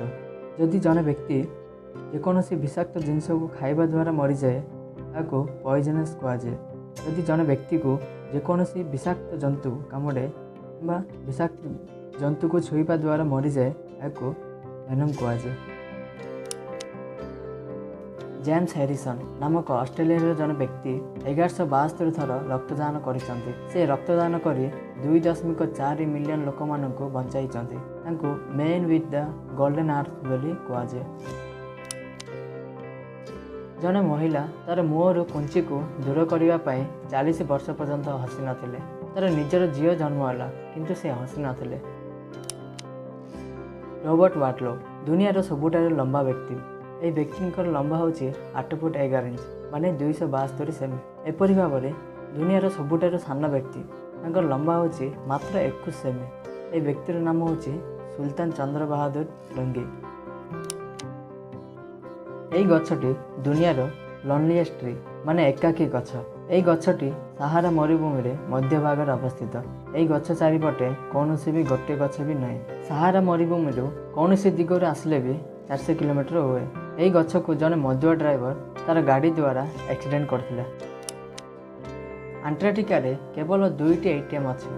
ଯଦି ଜଣେ ବ୍ୟକ୍ତି ଯେକୌଣସି ବିଷାକ୍ତ ଜିନିଷକୁ ଖାଇବା ଦ୍ୱାରା ମରିଯାଏ ତାକୁ ପଏଜନସ୍ କୁହାଯାଏ। ଯଦି ଜଣେ ବ୍ୟକ୍ତିକୁ ଯେକୌଣସି ବିଷାକ୍ତ ଜନ୍ତୁ କାମୁଡ଼େ କିମ୍ବା ବିଷାକ୍ତ ଜନ୍ତୁକୁ ଛୁଇଁବା ଦ୍ୱାରା ମରିଯାଏ ଏହାକୁ ଭେନମ୍ କୁହାଯାଏ। ଜେମ୍ସ ହ୍ୟାରିସନ୍ ନାମକ ଅଷ୍ଟ୍ରେଲିଆର ଜଣେ ବ୍ୟକ୍ତି 1172 ଥର ରକ୍ତଦାନ କରିଛନ୍ତି। ସେ ରକ୍ତଦାନ କରି 2.4 ମିଲିୟନ ଲୋକମାନଙ୍କୁ ବଞ୍ଚାଇଛନ୍ତି। ତାଙ୍କୁ main with the golden earth ବୋଲି କୁହାଯାଏ। ଜଣେ ମହିଳା ତାର ମୁହଁରୁ କୁଞ୍ଚିକୁ ଦୂର କରିବା ପାଇଁ 40 ବର୍ଷ ପର୍ଯ୍ୟନ୍ତ ହସି ନଥିଲେ। ତାର ନିଜର ଝିଅ ଜନ୍ମ ହେଲା କିନ୍ତୁ ସେ ହସି ନଥିଲେ। ରବର୍ଟ ୱାଟଲୋ ଦୁନିଆର ସବୁଠାରୁ ଲମ୍ବା ବ୍ୟକ୍ତି। ଏହି ବ୍ୟକ୍ତିଙ୍କର ଲମ୍ବା ହେଉଛି 8 ଫୁଟ 11 ଇଞ୍ଚ ମାନେ 272 ସେମି। ଏପରି ଭାବରେ ଦୁନିଆର ସବୁଠାରୁ ସାନ ବ୍ୟକ୍ତି ତାଙ୍କର ଲମ୍ବା ହେଉଛି ମାତ୍ର 21 ସେମି। ଏହି ବ୍ୟକ୍ତିର ନାମ ହେଉଛି ସୁଲତାନ ଚନ୍ଦ୍ର ବାହାଦୁର ଲଙ୍ଗି। ଏହି ଗଛଟି ଦୁନିଆର ଲନ୍ଲିଏଷ୍ଟ ଟ୍ରି ମାନେ ଏକାକୀ ଗଛ। ଏହି ଗଛଟି ସାହାରା ମରୁଭୂମିରେ ମଧ୍ୟଭାଗରେ ଅବସ୍ଥିତ। ଏହି ଗଛ ଚାରିପଟେ କୌଣସି ବି ଗୋଟିଏ ଗଛ ବି ନାହିଁ। ସାହାରା ମରୁଭୂମିରୁ କୌଣସି ଦିଗରୁ ଆସିଲେ ବି 400 କିଲୋମିଟର ହୁଏ। ଏହି ଗଛକୁ ଜଣେ ମଦୁଆ ଡ୍ରାଇଭର ତାର ଗାଡ଼ି ଦ୍ୱାରା ଆକ୍ସିଡେଣ୍ଟ କରିଥିଲା। ଆଣ୍ଟାର୍କଟିକାରେ କେବଳ 2ଟି ATM ଅଛି।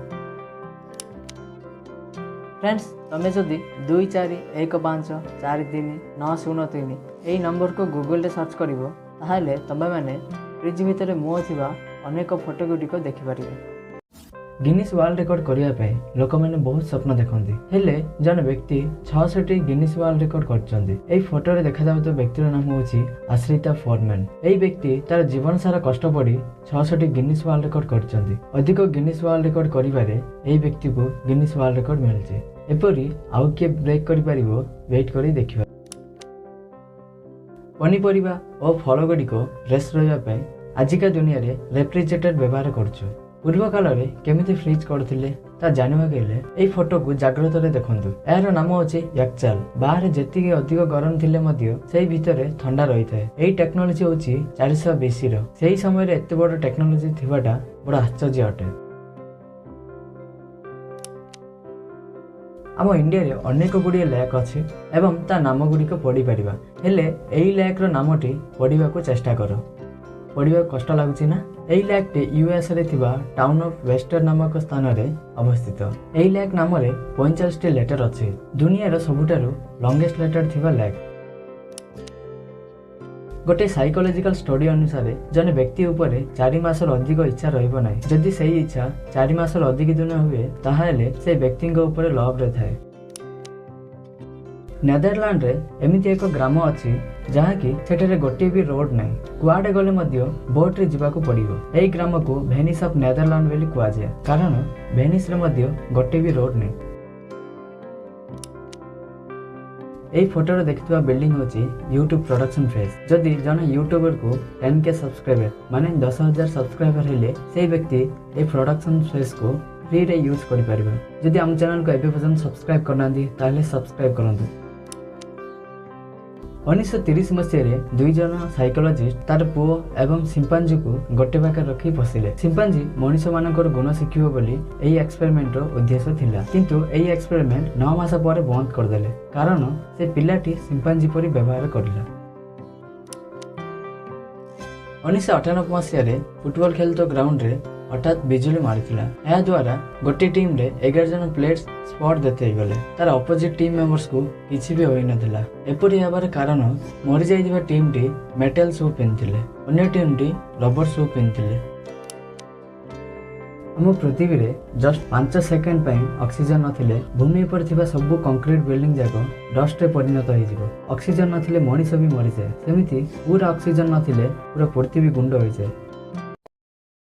ଫ୍ରେଣ୍ଡସ୍, ତମେ ଯଦି 2415439003 ଏହି ନମ୍ବରକୁ ଗୁଗଲରେ ସର୍ଚ୍ଚ କରିବ ତାହେଲେ ତୁମେମାନେ ଫ୍ରିଜ୍ ଭିତରେ ମୁହଁ ଥିବା ଅନେକ ଫଟୋ ଗୁଡ଼ିକ ଦେଖିପାରିବେ। ଗିନିସ୍ ୱାର୍ଲ୍ଡ ରେକର୍ଡ କରିବା ପାଇଁ ଲୋକମାନେ ବହୁତ ସ୍ୱପ୍ନ ଦେଖନ୍ତି, ହେଲେ ଜଣେ ବ୍ୟକ୍ତି 600ଟି ଗିନିସ୍ ୱାର୍ଲ୍ଡ ରେକର୍ଡ କରିଛନ୍ତି। ଏହି ଫଟୋରେ ଦେଖାଯାଉଥିବା ବ୍ୟକ୍ତିର ନାମ ହେଉଛି ଆଶ୍ରିତା ଫୋରମ୍ୟାନ୍। ଏହି ବ୍ୟକ୍ତି ତାର ଜୀବନ ସାରା କଷ୍ଟ ପଡ଼ି 600ଟି ଗିନିସ୍ ୱାର୍ଲ୍ଡ ରେକର୍ଡ କରିଛନ୍ତି। ଅଧିକ ଗିନିସ୍ ୱାର୍ଲ୍ଡ ରେକର୍ଡ କରିବାରେ ଏହି ବ୍ୟକ୍ତିକୁ ଗିନିସ୍ ୱାର୍ଲ୍ଡ ରେକର୍ଡ ମିଳିଛି। ଏପରି ଆଉ କିଏ ବ୍ରେକ୍ କରିପାରିବ ୱେଟ୍ କରି ଦେଖିବା। ପନିପରିବା ଓ ଫଳ ଗୁଡ଼ିକ ଫ୍ରେଶ୍ ରହିବା ପାଇଁ ଆଜିକା ଦୁନିଆରେ ରେଫ୍ରିଜରେଟର ବ୍ୟବହାର କରୁଛୁ। ପୂର୍ବ କାଳରେ କେମିତି ଫ୍ରିଜ୍ କରୁଥିଲେ ତା ଜାଣିବାକୁ ହେଲେ ଏହି ଫଟୋକୁ ଜାଗ୍ରତରେ ଦେଖନ୍ତୁ। ଏହାର ନାମ ହେଉଛି ୟାକଚାଲ। ବାହାରେ ଯେତିକି ଅଧିକ ଗରମ ଥିଲେ ମଧ୍ୟ ସେଇ ଭିତରେ ଥଣ୍ଡା ରହିଥାଏ। ଏହି ଟେକ୍ନୋଲୋଜି ହେଉଛି 400 BCର। ସେହି ସମୟରେ ଏତେ ବଡ଼ ଟେକ୍ନୋଲୋଜି ଥିବାଟା ବଡ଼ ଆଶ୍ଚର୍ଯ୍ୟ ଅଟେ। ଆମ ଇଣ୍ଡିଆରେ ଅନେକ ଗୁଡ଼ିଏ ଲେକ୍ ଅଛି ଏବଂ ତା ନାମ ଗୁଡ଼ିକ ପଢ଼ିପାରିବା, ହେଲେ ଏହି ଲେକ୍ର ନାମଟି ପଢ଼ିବାକୁ ଚେଷ୍ଟା କର। ପଢ଼ିବାକୁ କଷ୍ଟ ଲାଗୁଛି ନା? ଏହି ଲେକ୍ଟି ୟୁଏସ୍ରେ ଥିବା ଟାଉନ୍ ଅଫ୍ ୱେଷ୍ଟର ନାମକ ସ୍ଥାନରେ ଅବସ୍ଥିତ। ଏହି ଲେକ୍ ନାମରେ 45ଟି ଲେଟର ଅଛି। ଦୁନିଆର ସବୁଠାରୁ ଲଙ୍ଗେଷ୍ଟ ଲେଟର ଥିବା ଲେକ୍। ଗୋଟେ ସାଇକୋଲୋଜିକାଲ ଷ୍ଟଡି ଅନୁସାରେ ଜଣେ ବ୍ୟକ୍ତି ଉପରେ 4 ମାସରୁ ଅଧିକ ଇଚ୍ଛା ରହିବ ନାହିଁ। ଯଦି ସେହି ଇଚ୍ଛା 4 ମାସରୁ ଅଧିକ ଦିନ ହୁଏ ତାହେଲେ ସେ ବ୍ୟକ୍ତିଙ୍କ ଉପରେ ଲଭ୍ରେ ଥାଏ। ନେଦରଲ୍ୟାଣ୍ଡରେ ଏମିତି ଏକ ଗ୍ରାମ ଅଛି ଯାହାକି ସେଠାରେ ଗୋଟିଏ ବି ରୋଡ୍ ନାହିଁ। କୁଆଡ଼େ ଗଲେ ମଧ୍ୟ ବୋଟ୍ରେ ଯିବାକୁ ପଡ଼ିବ। ଏହି ଗ୍ରାମକୁ ଭେନିସ୍ ଅଫ୍ ନେଦରଲ୍ୟାଣ୍ଡ ବୋଲି କୁହାଯାଏ, କାରଣ ଭେନିସ୍ରେ ମଧ୍ୟ ଗୋଟିଏ ବି ରୋଡ୍ ନାହିଁ। ଏହି ଫଟୋରେ ଦେଖିଥିବା ବିଲ୍ଡିଂ ହେଉଛି ୟୁଟ୍ୟୁବ ପ୍ରଡକ୍ସନ ଫେସ୍। ଯଦି ଜଣେ ୟୁଟ୍ୟୁବରକୁ 10K ସବସ୍କ୍ରାଇବର ମାନେ 10,000 ସବସ୍କ୍ରାଇବର ହେଲେ ସେହି ବ୍ୟକ୍ତି ଏହି ପ୍ରଡକ୍ସନ ଫେସ୍କୁ ଫ୍ରିରେ ୟୁଜ୍ କରିପାରିବେ। ଯଦି ଆମ ଚ୍ୟାନେଲକୁ ଏବେ ପର୍ଯ୍ୟନ୍ତ ସବସ୍କ୍ରାଇବ କରିନାହାନ୍ତି ତାହେଲେ ସବସ୍କ୍ରାଇବ କରନ୍ତୁ। 1930 ମସିହାରେ 2 ଜଣ ସାଇକୋଲୋଜିଷ୍ଟ ତାର ପୁଅ ଏବଂ ସିମ୍ପାଞ୍ଜିକୁ ଗୋଟେ ପାଖରେ ରଖି ବସିଲେ। ସିମ୍ପାଞ୍ଜି ମଣିଷମାନଙ୍କର ଗୁଣ ଶିଖିବ ବୋଲି ଏହି ଏକ୍ସପେରିମେଣ୍ଟର ଉଦ୍ଦେଶ୍ୟ ଥିଲା, କିନ୍ତୁ ଏହି ଏକ୍ସପେରିମେଣ୍ଟ 9 ମାସ ପରେ ବନ୍ଦ କରିଦେଲେ କାରଣ ସେ ପିଲାଟି ସିମ୍ପାଞ୍ଜି ପରି ବ୍ୟବହାର କରିଲା। 1998 ମସିହାରେ ଫୁଟବଲ ଖେଳୁଥିବା ଗ୍ରାଉଣ୍ଡରେ ହଠାତ୍ ବିଜୁଳି ମାରିଥିଲା। ଏହାଦ୍ୱାରା ଗୋଟିଏ ଟିମ୍ରେ 11 ଜଣ ପ୍ଲେୟର୍ସ ସ୍ପଟ୍ ଡେଥ୍ ହେଇଗଲେ। ତାର ଅପୋଜିଟ୍ ଟିମ୍ ମେମ୍ବର୍ସକୁ କିଛି ବି ହୋଇନଥିଲା। ଏପରି ହେବାର କାରଣ ମରିଯାଇଥିବା ଟିମ୍ଟି ମେଟାଲ ସୁ ପିନ୍ଧିଥିଲେ, ଅନ୍ୟ ଟିମ୍ଟି ରବର ସୁ ପିନ୍ଧିଥିଲେ। ଆମ ପୃଥିବୀରେ ଜଷ୍ଟ 5 ସେକେଣ୍ଡ ପାଇଁ ଅକ୍ସିଜେନ୍ ନଥିଲେ ଭୂମି ଉପରେ ଥିବା ସବୁ କଂକ୍ରିଟ ବିଲ୍ଡିଂ ଯାକ ଡଷ୍ଟରେ ପରିଣତ ହୋଇଯିବ। ଅକ୍ସିଜେନ୍ ନଥିଲେ ମଣିଷ ବି ମରିଯାଏ, ସେମିତି ପୁରା ଅକ୍ସିଜେନ୍ ନଥିଲେ ପୁରା ପୃଥିବୀ ଗୁଣ୍ଡ ହୋଇଯାଏ।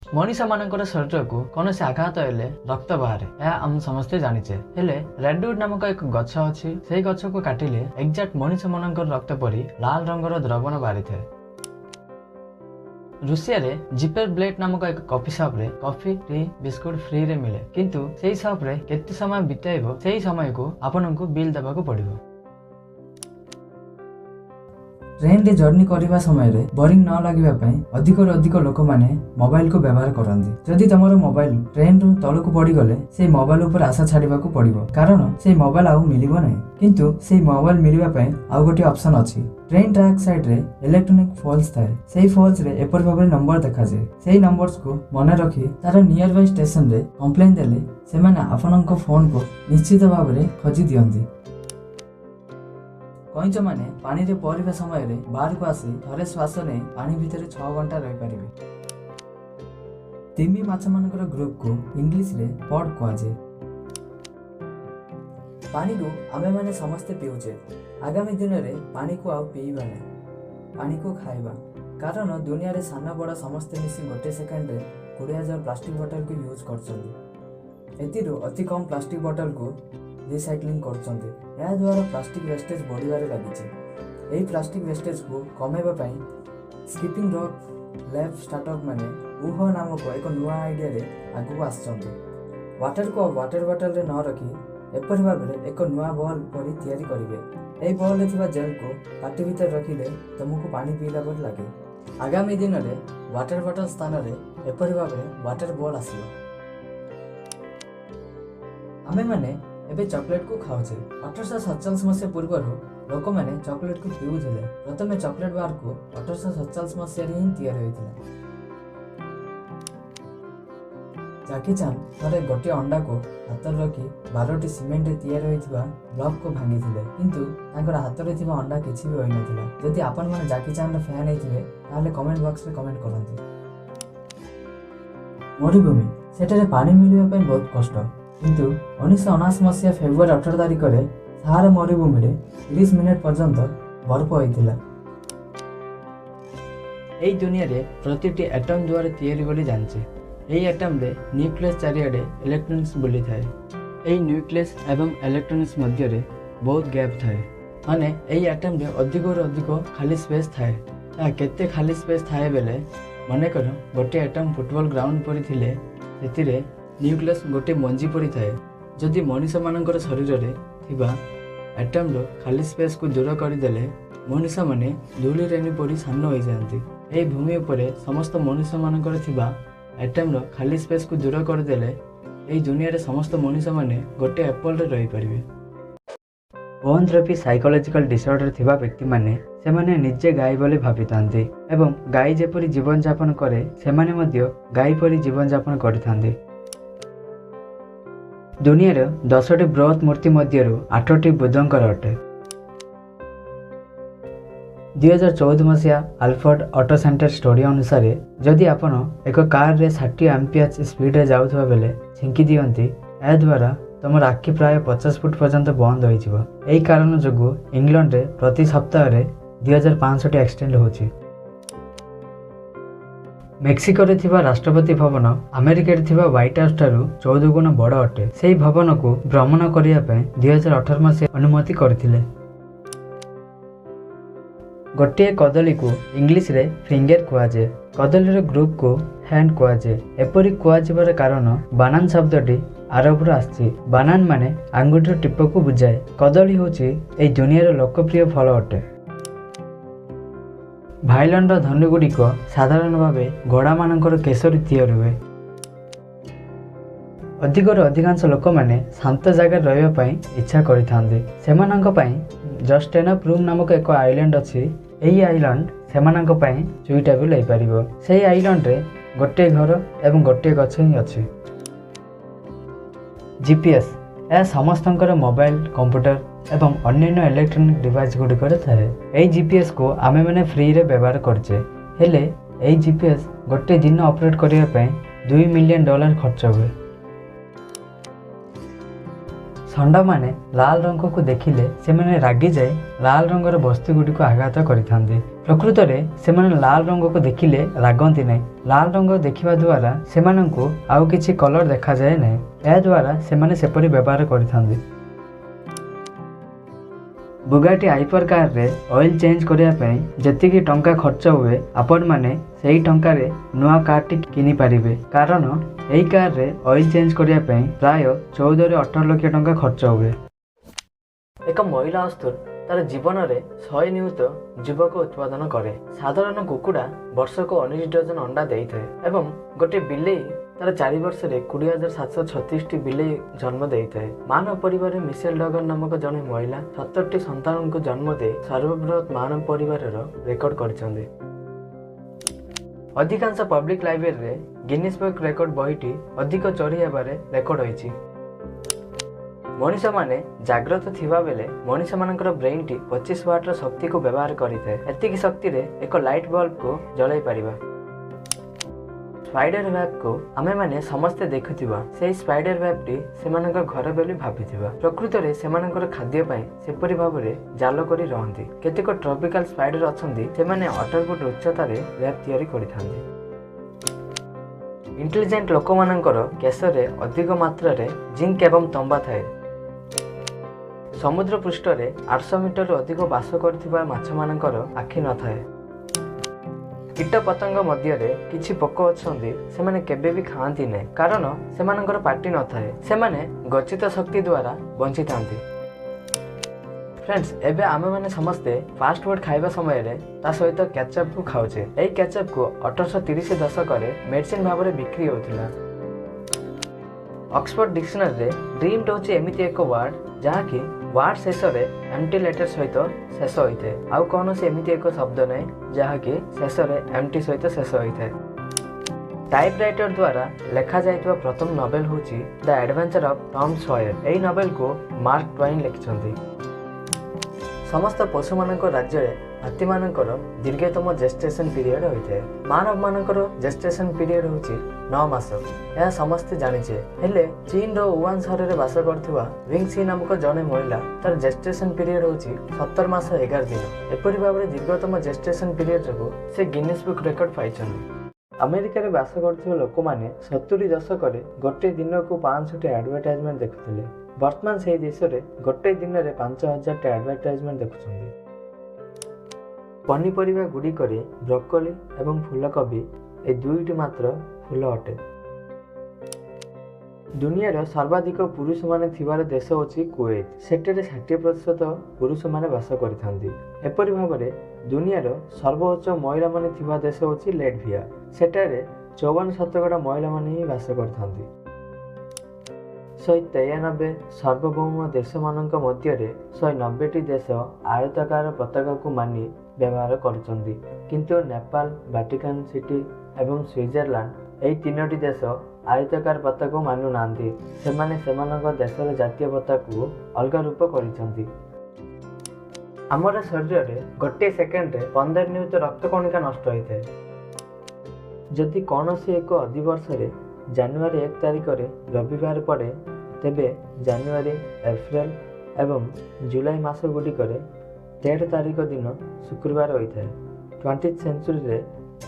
ମଣିଷମାନଙ୍କର ଶରୀରକୁ କୌଣସି ଆଘାତ ହେଲେ ରକ୍ତ ବାହାରେ, ଏହା ଆମେ ସମସ୍ତେ ଜାଣିଛେ। ହେଲେ ରେଡଉଡ୍ ନାମକ ଏକ ଗଛ ଅଛି, ସେହି ଗଛକୁ କାଟିଲେ ଏକ୍ଜାକ୍ଟ ମଣିଷମାନଙ୍କର ରକ୍ତ ପରି ଲାଲ ରଙ୍ଗର ଦ୍ରବଣ ବାହାରିଥାଏ। ରୁଷିଆରେ ଜିପେର ବ୍ଲେଡ୍ ନାମକ ଏକ କଫି ସପ୍ରେ କଫି, ଟି, ବିସ୍କୁଟ ଫ୍ରିରେ ମିଳେ, କିନ୍ତୁ ସେହି ସପ୍ରେ କେତେ ସମୟ ବିତାଇବ ସେହି ସମୟକୁ ଆପଣଙ୍କୁ ବିଲ୍ ଦେବାକୁ ପଡ଼ିବ। ट्रेन जर्नी करने समय बोरिंग न लगे अधिक अधिक लोक मैंने मोबाइल को व्यवहार करती। जदि तुम मोबाइल ट्रेन रु तलक पड़गले से मोबाइल उपर आशा छाड़ा पड़ो कारण से मोबाइल आउ मिल ना किंतु से मोबाइल मिलवाई आउ गोटे ऑप्शन अच्छी। ट्रेन ट्रैक साइड रे इलेक्ट्रोनिक फॉल्स थाए से फॉल्स रे एपर भाव नंबर देखा जाए से नंबर्स को मन रखी तार नियर बाय स्टेशन रे कंप्लेन देले से माने आपनक फोन को निश्चित भाव में खोजी दियंती। कईच मैंने पानी रे पड़िबा समय रे बाहर को आसी थरे श्वास ने पानी भितर 6 घंटा रही पारिबे। तिमी माछ मानकर ग्रुप को इंग्लिश रे पॉड कहजे। पानी को आमे माने समस्ते पिउचे। आगामी दिन रे पानी को आउ पीबा नै पानी को खाइबा कारण दुनिया रे साना बड़ा समस्ते मिसी गोटे सेकेंड रे 20,000 प्लास्टिक बोतल को यूज करछन्ती। एतिरो अति कम प्लास्टिक बोतल को रिसाइक्लिंग करछन्ती। या द्वारा प्लास्टिक वेस्टेज बढ़िबारे लागिছে। एही प्लास्टिक वेस्टेज को कमेबा पई स्किपिंग रॉक लैब स्टार्टअप माने उहो नामक एक नुआ आइडिया रे आगु आछन्ती। वाटर को वाटर बॉटल रे न रखी एपर भाबरे एक नुआ बॉल परि तयारी करिवे। एही बॉल रे थिबा जेल को पाटी भीतर रखिले तुमको पानी पीला पर लागे। आगामी दिन रे वाटर बॉटल स्थान रे एपर भाबरे वाटर बॉल आसीबो। आमे माने एबे चॉकलेट को खाऊचे। 1847 मसीहा पूर्व लोक मैंने चॉकलेट को पिउଥିଲେ। प्रथम चॉकलेट बार को 1847 मसीहा रे ही तैयार होइଥିଲା। जाकी चान थरे गोटे अंडा को हाथ रखी 12टी सीमेंट रे तैयार होइଥିବା ब्लॉक को भांगिଥିଲେ किंतु तांकर हाथ रे थिबा अंडा किछि भी होई नथिला। जदि आपन माने जाकी चान रे फैन हेथिबे ताले कमेंट बॉक्स रे कमेंट करंती। मरुभूमि सेटारे पानी मिलिबा पई बहुत कष्ट किंतु 1979 मसीहा फेब्रुआरी 18 तारिख रे सहारा मरुभूमि रे 30 मिनिट पर्यंत बर्फ होइथिला। एई दुनिया रे प्रतिटी एटम द्वारा तैयारी बोली जानचे। एई एटम रे न्यूक्लियस चारिआडे इलेक्ट्रॉन्स बुली थाए। एई न्यूक्लियस एवं इलेक्ट्रॉन्स मध्य रे बहुत गैप थाए माने एई एटम रे अधिक रो अधिक खाली स्पेस थाए। ता केते खाली स्पेस थाए बेले माने करो गोटे एटम फुटबॉल ग्राउंड परि थिले सेतिरे न्यूक्लियस गोटे मंजी पड़ी थाए। जदि मनुष्य मानकर शरीर रे थिबा एटम रो खाली स्पेस को दूर करदेले मनुष्य माने धूली रेणु पड़ी सान्न हो जाती। एई भूमि उपरे समस्त मनुष्य मानकर थिबा एटम रो खाली स्पेस को दूर करदेले एई दुनिया रे समस्त मनुष्य माने गोटे एप्पल रे रही परिबे। ओनथ्रोपी साइकोलॉजिकल डिसऑर्डर थिबा व्यक्ति माने सेमाने निजे गाई बोली भाबितांती एवं गाई जेपरि जीवन यापन करे सेमाने मध्य गाई परि जीवन यापन करितांती। दुनिया रे 10टी बृहत मूर्ति मध्यरु 8टी बुद्धंकर अटे। 2014 मसीहा अल्फ्रेड ऑटो सेंटर स्टोरी अनुसार जदि आपण एक कार रे 60 एम्पियर स्पीड रे जाउथबा बेले छिंकी दियंती ए द्वारा तमर आखि प्राय 50 फुट पर्यंत बंद होई जिवो। एही कारण जोगु इंग्लैंड रे प्रति सप्ताह रे 2500 एक्सटेंड होची। मेक्सिको रे थिबा राष्ट्रपति भवन अमेरिका रे थिबा व्हाइट हाउस ठारू 14 गुण बड़ अटे। सेही भवन को भ्रमण करिया पे 2018 मसीहा अनुमति करथिले। गोटे कदली को इंग्लिश रे फिंगर कुआजे। कदली रे ग्रुप को हैंड कुआजे। एपरि कुआजिबार कारण बानान शब्दटी आरबरू आछि। बानान माने आंगुठीर टिप को बुझाए। कदली होची एई दुनिया लोकप्रिय फल अटे। भाइलैंड धनु गुड़िक साधारण भाव घोड़ा मानकर केशरी तैयार हुए। अधिक अधिकांश लोक मैंने शांत जगह रही इच्छा करते। जस्ट एनफ रूम नामक एक आइलैंड अच्छी। यही आइलैंड से सुइटेबल हो पार। से आइलैंड रे गोटे घर एवं गोटे गछ ही अच्छी। जीपीएस यह समस्त मोबाइल कंप्यूटर एवं अन्य इलेक्ट्रोनिक डिवाइस गुड़िक थाए। यही जीपीएस को आमे मैंने फ्री रे व्यवहार करछे। हेले यही जीपीएस गोटे दिन ऑपरेट करने $2 मिलियन खर्च हुए। षंडा माने लाल रंग को देखिले से माने रागी जाए लाल रंगर वस्तु गुड़िक आघात करथांती। प्रकृत में से लाल रंग को देखिले रागंती नहीं। लाल रंग देखा द्वारा से आउ किछि कलर देखा जाए नहीं। यह द्वारा से सेपरि व्यवहार करथांती। बुगाटी हाइपर कार रे ऑयल चेंज करने जेतिकी टंका खर्च हुए आपण माने सेही टंका रे नुआ कार टी किनी पारिबे। कारण एही कार रे ऑयल चेंज करने प्राय 14 ରୁ 18 लाख टंका खर्च हुए। एक महिला अस्तुर ତାର ଜୀବନରେ 100 ନିୟୁତ ଯୁବକ ଉତ୍ପାଦନ କରେ। ସାଧାରଣ କୁକୁଡ଼ା ବର୍ଷକୁ 19 ଡଜନ ଅଣ୍ଡା ଦେଇଥାଏ ଏବଂ ଗୋଟିଏ ବିଲେଇ ତାର 4 ବର୍ଷରେ 20,736ଟି ବିଲେଇ ଜନ୍ମ ଦେଇଥାଏ। ମାନବ ପରିବାରରେ ମିସେଲ ଡଗର ନାମକ ଜଣେ ମହିଳା 70ଟି ସନ୍ତାନଙ୍କୁ ଜନ୍ମ ଦେଇ ସର୍ବବୃହତ ମାନବ ପରିବାରର ରେକର୍ଡ କରିଛନ୍ତି। ଅଧିକାଂଶ ପବ୍ଲିକ ଲାଇବ୍ରେରୀରେ ଗିନିସ୍ ବୁକ୍ ରେକର୍ଡ ବହିଟି ଅଧିକ ଚୋରି ହେବାରେ ରେକର୍ଡ ହୋଇଛି। ମଣିଷମାନେ ଜାଗ୍ରତ ଥିବା ବେଳେ ମଣିଷମାନଙ୍କର ବ୍ରେନ୍ଟି 25 ୱାଟ୍ର ଶକ୍ତିକୁ ବ୍ୟବହାର କରିଥାଏ। ଏତିକି ଶକ୍ତିରେ ଏକ ଲାଇଟ୍ ବଲ୍ବକୁ ଜଳାଇ ପାରିବା। ସ୍ପାଇଡର ୱେବ୍କୁ ଆମେମାନେ ସମସ୍ତେ ଦେଖୁଥିବା ସେହି ସ୍ପାଇଡର ୱେବ୍ଟି ସେମାନଙ୍କ ଘର ବୋଲି ଭାବିଥିବା। ପ୍ରକୃତରେ ସେମାନଙ୍କର ଖାଦ୍ୟ ପାଇଁ ସେପରି ଭାବରେ ଜାଲ କରି ରହନ୍ତି। କେତେକ ଟ୍ରପିକାଲ ସ୍ପାଇଡର ଅଛନ୍ତି ସେମାନେ 18 ଫୁଟ ଉଚ୍ଚତାରେ ୱେବ୍ ତିଆରି କରିଥାନ୍ତି। ଇଣ୍ଟେଲିଜେଣ୍ଟ ଲୋକମାନଙ୍କର କେଶରେ ଅଧିକ ମାତ୍ରାରେ ଜିଙ୍କ ଏବଂ ତମ୍ବା ଥାଏ। ସମୁଦ୍ର ପୃଷ୍ଠରେ 800 ମିଟରରୁ ଅଧିକ ବାସ କରୁଥିବା ମାଛମାନଙ୍କର ଆଖି ନଥାଏ। କୀଟ ପତଙ୍ଗ ମଧ୍ୟରେ କିଛି ପୋକ ଅଛନ୍ତି ସେମାନେ କେବେ ବି ଖାଆନ୍ତି ନାହିଁ କାରଣ ସେମାନଙ୍କର ପାଟି ନଥାଏ। ସେମାନେ ଗଚ୍ଛିତ ଶକ୍ତି ଦ୍ୱାରା ବଞ୍ଚିଥାନ୍ତି। ଫ୍ରେଣ୍ଡସ୍, ଏବେ ଆମେମାନେ ସମସ୍ତେ ଫାଷ୍ଟ ଫୁଡ୍ ଖାଇବା ସମୟରେ ତା ସହିତ କେଚପ୍କୁ ଖାଉଛେ। ଏହି କେଚପ୍କୁ 1830 ଦଶକରେ ମେଡିସିନ ଭାବରେ ବିକ୍ରି ହେଉଥିଲା। ଅକ୍ସଫୋର୍ଡ ଡିକ୍ସନାରୀରେ ଡ୍ରିମ୍ଡ ହେଉଛି ଏମିତି ଏକ ୱାର୍ଡ ଯାହାକି ୱାର୍ଡ ଶେଷରେ ଏମ୍ଟି ଲେଟର ସହିତ ଶେଷ ହୋଇଥାଏ। ଆଉ କୌଣସି ଏମିତି ଏକ ଶବ୍ଦ ନାହିଁ ଯାହାକି ଶେଷରେ ଏମ୍ଟି ସହିତ ଶେଷ ହୋଇଥାଏ। ଟାଇପରାଇଟର ଦ୍ୱାରା ଲେଖାଯାଇଥିବା ପ୍ରଥମ ନୋବେଲ ହେଉଛି ଦ ଆଡଭେଞ୍ଚର ଅଫ୍ ଟମ୍ ସୟର। ଏହି ନୋବେଲକୁ ମାର୍କ ଟ୍ୱେନ୍ ଲେଖିଛନ୍ତି। ସମସ୍ତ ପଶୁମାନଙ୍କ ରାଜ୍ୟରେ ହାତୀମାନଙ୍କର ଦୀର୍ଘତମ ଜେଷ୍ଟେସନ ପିରିୟଡ଼ ହୋଇଥାଏ। ମାନବମାନଙ୍କର ଜେଷ୍ଟେସନ ପିରିୟଡ଼ ହେଉଛି 9 ମାସ। ଏହା ସମସ୍ତେ ଜାଣିଛେ। ହେଲେ ଚୀନର ଉହାନ ସହରରେ ବାସ କରୁଥିବା ୱିଙ୍ଗସି ନାମକ ଜଣେ ମହିଳା ତାର ଜେଷ୍ଟେସନ ପିରିୟଡ଼ ହେଉଛି 17 ମାସ 11 ଦିନ। ଏପରି ଭାବରେ ଦୀର୍ଘତମ ଜେଷ୍ଟେସନ ପିରିୟଡ଼ ଯୋଗୁଁ ସେ ଗିନିସ୍ ବୁକ୍ ରେକର୍ଡ ପାଇଛନ୍ତି। ଆମେରିକାରେ ବାସ କରୁଥିବା ଲୋକମାନେ 70 ଦଶକରେ ଗୋଟିଏ ଦିନକୁ 500ଟି ଆଡଭର୍ଟାଇଜମେଣ୍ଟ ଦେଖୁଥିଲେ। ବର୍ତ୍ତମାନ ସେହି ଦେଶରେ ଗୋଟିଏ ଦିନରେ 5000ଟି ଆଡଭର୍ଟାଇଜମେଣ୍ଟ ଦେଖୁଛନ୍ତି। ପନିପରିବା ଗୁଡ଼ିକରେ ବ୍ରୋକୋଲି ଏବଂ ଫୁଲକୋବି ଏହି ଦୁଇଟି ମାତ୍ର ଫୁଲ ଅଟେ। ଦୁନିଆର ସର୍ବାଧିକ ପୁରୁଷମାନେ ଥିବାର ଦେଶ ହେଉଛି କୁଏତ। ସେଠାରେ 60% ପୁରୁଷମାନେ ବାସ କରିଥାନ୍ତି। ଏପରି ଭାବରେ ଦୁନିଆର ସର୍ବୋଚ୍ଚ ମହିଳାମାନେ ଥିବା ଦେଶ ହେଉଛି ଲାଟଭିଆ। ସେଠାରେ 54% ମହିଳାମାନେ ହିଁ ବାସ କରିଥାନ୍ତି। 193 ସାର୍ବଭୌମ ଦେଶମାନଙ୍କ ମଧ୍ୟରେ 190ଟି ଦେଶ ଆୟତାକାର ପତାକାକୁ ମାନି ବ୍ୟବହାର କରୁଛନ୍ତି, କିନ୍ତୁ ନେପାଳ, ଭାଟିକାନ ସିଟି ଏବଂ ସୁଇଜରଲ୍ୟାଣ୍ଡ ଏହି 3ଟି ଦେଶ ଆୟତାକାର ପତାକାକୁ ମାନୁନାହାନ୍ତି। ସେମାନେ ସେମାନଙ୍କ ଦେଶର ଜାତୀୟ ପତାକାକୁ ଅଲଗା ରୂପ କରିଛନ୍ତି। ଆମର ଶରୀରରେ ଗୋଟିଏ ସେକେଣ୍ଡରେ 15 ନିୟୁତ ରକ୍ତ କଣିକା ନଷ୍ଟ ହୋଇଥାଏ। ଯଦି କୌଣସି ଏକ ଅଧିବର୍ଷରେ ଜାନୁଆରୀ 1 ତାରିଖରେ ରବିବାର ପଡ଼େ ତେବେ ଜାନୁଆରୀ, ଏପ୍ରିଲ ଏବଂ ଜୁଲାଇ ମାସଗୁଡ଼ିକରେ 13 ତାରିଖ ଦିନ ଶୁକ୍ରବାର ହୋଇଥାଏ। 20th ସେଞ୍ଚୁରୀରେ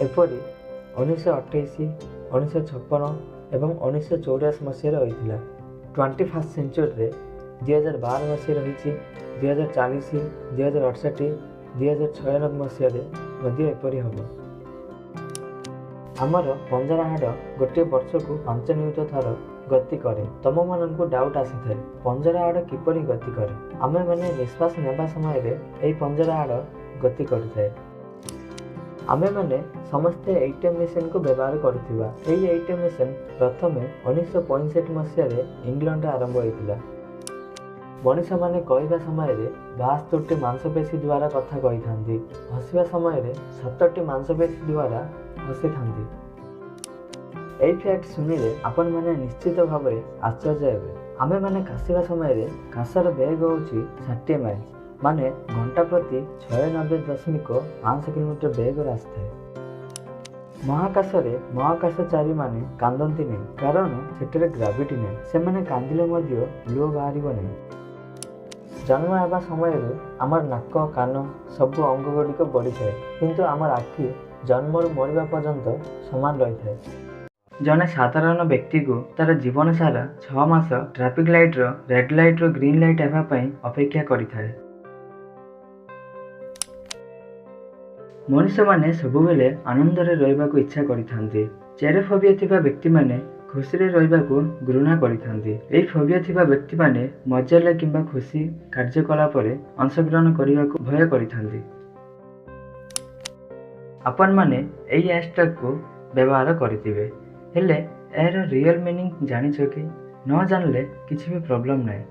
ଏପରି 1928, 1956 ଏବଂ 1984 ମସିହାରେ ହୋଇଥିଲା। 21st ସେଞ୍ଚୁରୀରେ 2012 ମସିହାରେ ରହିଛି, 2040, 2068, 2096 ମସିହାରେ ମଧ୍ୟ ଏପରି ହେବ। ଆମର ପଞ୍ଜରା ହାଡ଼ ଗୋଟିଏ ବର୍ଷକୁ 5 ନିୟୁତ ଥର ଗତି କରେ। ତମମାନଙ୍କୁ ଡାଉଟ୍ ଆସିଥାଏ ପଞ୍ଜରା ହାଡ଼ କିପରି ଗତି କରେ? ଆମେମାନେ ନିଶ୍ୱାସ ନେବା ସମୟରେ ଏହି ପଞ୍ଜରା ହାଡ଼ ଗତି କରିଥାଏ। ଆମେମାନେ ସମସ୍ତେ ATM ମେସିନକୁ ବ୍ୟବହାର କରୁଥିବା। ଏହି ATM ମେସିନ ପ୍ରଥମେ 1965 ମସିହାରେ ଇଂଲଣ୍ଡରେ ଆରମ୍ଭ ହୋଇଥିଲା। ମଣିଷମାନେ କହିବା ସମୟରେ 72ଟି ମାଂସପେଶୀ ଦ୍ୱାରା କଥା କହିଥାନ୍ତି। ହସିବା ସମୟରେ 7ଟି ମାଂସପେଶୀ ଦ୍ୱାରା ହସିଥାନ୍ତି। ଏହି ଫ୍ୟାକ୍ଟ ଶୁଣିଲେ ଆପଣମାନେ ନିଶ୍ଚିତ ଭାବରେ ଆଶ୍ଚର୍ଯ୍ୟ ହେବେ। ଆମେମାନେ କାଶିବା ସମୟରେ କାଶର ବେଗ ହେଉଛି 60 ମାଇଲ, ମାନେ ଘଣ୍ଟା ପ୍ରତି 96.5 କିଲୋମିଟର ବେଗରେ ଆସିଥାଏ। ମହାକାଶରେ ମହାକାଶଚାରୀମାନେ କାନ୍ଦନ୍ତି ନାହିଁ କାରଣ ସେଠାରେ ଗ୍ରାଭିଟି ନାହିଁ। ସେମାନେ କାନ୍ଦିଲେ ମଧ୍ୟ ଲୁହ ବାହାରିବ ନାହିଁ। ଜନ୍ମ ହେବା ସମୟରୁ ଆମର ନାକ, କାନ ସବୁ ଅଙ୍ଗ ଗୁଡ଼ିକ ବଢ଼ିଥାଏ, କିନ୍ତୁ ଆମର ଆଖି ଜନ୍ମରୁ ମରିବା ପର୍ଯ୍ୟନ୍ତ ସମାନ ରହିଥାଏ। ଜଣେ ସାଧାରଣ ବ୍ୟକ୍ତିକୁ ତାର ଜୀବନ ସାରା 6 ମାସ ଟ୍ରାଫିକ୍ ଲାଇଟ୍ର ରେଡ୍ ଲାଇଟ୍ରୁ ଗ୍ରୀନ୍ ଲାଇଟ୍ ହେବା ପାଇଁ ଅପେକ୍ଷା କରିଥାଏ। ମଣିଷମାନେ ସବୁବେଳେ ଆନନ୍ଦରେ ରହିବାକୁ ଇଚ୍ଛା କରିଥାନ୍ତି। ଚେରୋଫୋବିଆ ଥିବା ବ୍ୟକ୍ତିମାନେ ଖୁସିରେ ରହିବାକୁ ଘୃଣା କରିଥାନ୍ତି। ଏହି ଫୋବିଆ ଥିବା ବ୍ୟକ୍ତିମାନେ ମଜାରେ କିମ୍ବା ଖୁସି କାର୍ଯ୍ୟକଳାପରେ ଅଂଶଗ୍ରହଣ କରିବାକୁ ଭୟ କରିଥାନ୍ତି। ଆପଣମାନେ ଏହି ହ୍ୟାଶଟ୍ୟାଗକୁ ବ୍ୟବହାର କରିଥିବେ, ହେଲେ ଏହାର ରିଅଲ୍ ମିନିଂ ଜାଣିଛ କି? ନ ଜାଣିଲେ କିଛି ବି ପ୍ରୋବ୍ଲେମ୍ ନାହିଁ।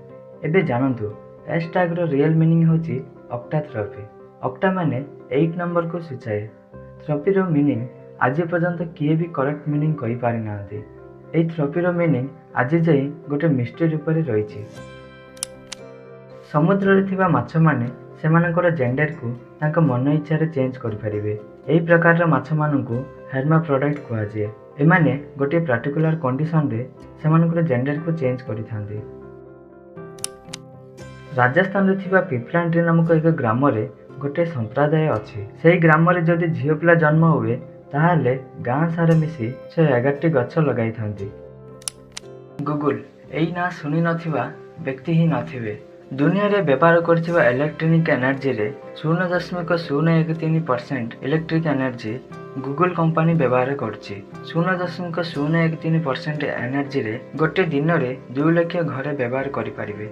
ଏବେ ଜାଣନ୍ତୁ। ହ୍ୟାଶଟ୍ୟାଗର ରିଅଲ୍ ମିନିଂ ହେଉଛି ଅକ୍ଟା ଥ୍ରୋପି। ଅକ୍ଟା ମାନେ 8 ନମ୍ବରକୁ ସୂଚାଏ। ଥ୍ରୋପିର ମିନିଂ ଆଜି ପର୍ଯ୍ୟନ୍ତ କିଏ ବି କରେକ୍ଟ ମିନିଂ କହିପାରିନାହାନ୍ତି। ଏହି ଥ୍ରୋପିର ମିନିଂ ଆଜି ଯାଇ ଗୋଟେ ମିଷ୍ଟ୍ରି ଉପରେ ରହିଛି। ସମୁଦ୍ରରେ ଥିବା ମାଛମାନେ ସେମାନଙ୍କର ଜେଣ୍ଡରକୁ ତାଙ୍କ ମନ ଇଚ୍ଛାରେ ଚେଞ୍ଜ କରିପାରିବେ। ଏହି ପ୍ରକାରର ମାଛମାନଙ୍କୁ ହେର୍ମାଫ୍ରୋଡାଇଟ୍ କୁହାଯାଏ। ଏମାନେ ଗୋଟିଏ ପାର୍ଟିକୁଲାର କଣ୍ଡିସନରେ ସେମାନଙ୍କର ଜେଣ୍ଡରକୁ ଚେଞ୍ଜ କରିଥାନ୍ତି। ରାଜସ୍ଥାନରେ ଥିବା ପିପ୍ଲାଣ୍ଟ୍ରି ନାମକ ଏକ ଗ୍ରାମରେ ଗୋଟିଏ ସମ୍ପ୍ରଦାୟ ଅଛି। ସେହି ଗ୍ରାମରେ ଯଦି ଝିଅ ପିଲା ଜନ୍ମ ହୁଏ ତାହେଲେ ଗାଁ ସାରା ମିଶି 111ଟି ଗଛ ଲଗାଇଥାନ୍ତି। ଗୁଗୁଲ ଏହି ନାଁ ଶୁଣି ନଥିବା ବ୍ୟକ୍ତି ହିଁ ନଥିବେ। ଦୁନିଆରେ ବ୍ୟବହାର କରୁଥିବା ଇଲେକ୍ଟ୍ରିକ୍ ଏନର୍ଜିରେ 0.013% ଇଲେକ୍ଟ୍ରିକ୍ ଏନର୍ଜି ଗୁଗୁଲ କମ୍ପାନୀ ବ୍ୟବହାର କରୁଛି। 0.013% ଏନର୍ଜିରେ ଗୋଟିଏ ଦିନରେ 2 ଲକ୍ଷ ଘରେ ବ୍ୟବହାର କରିପାରିବେ।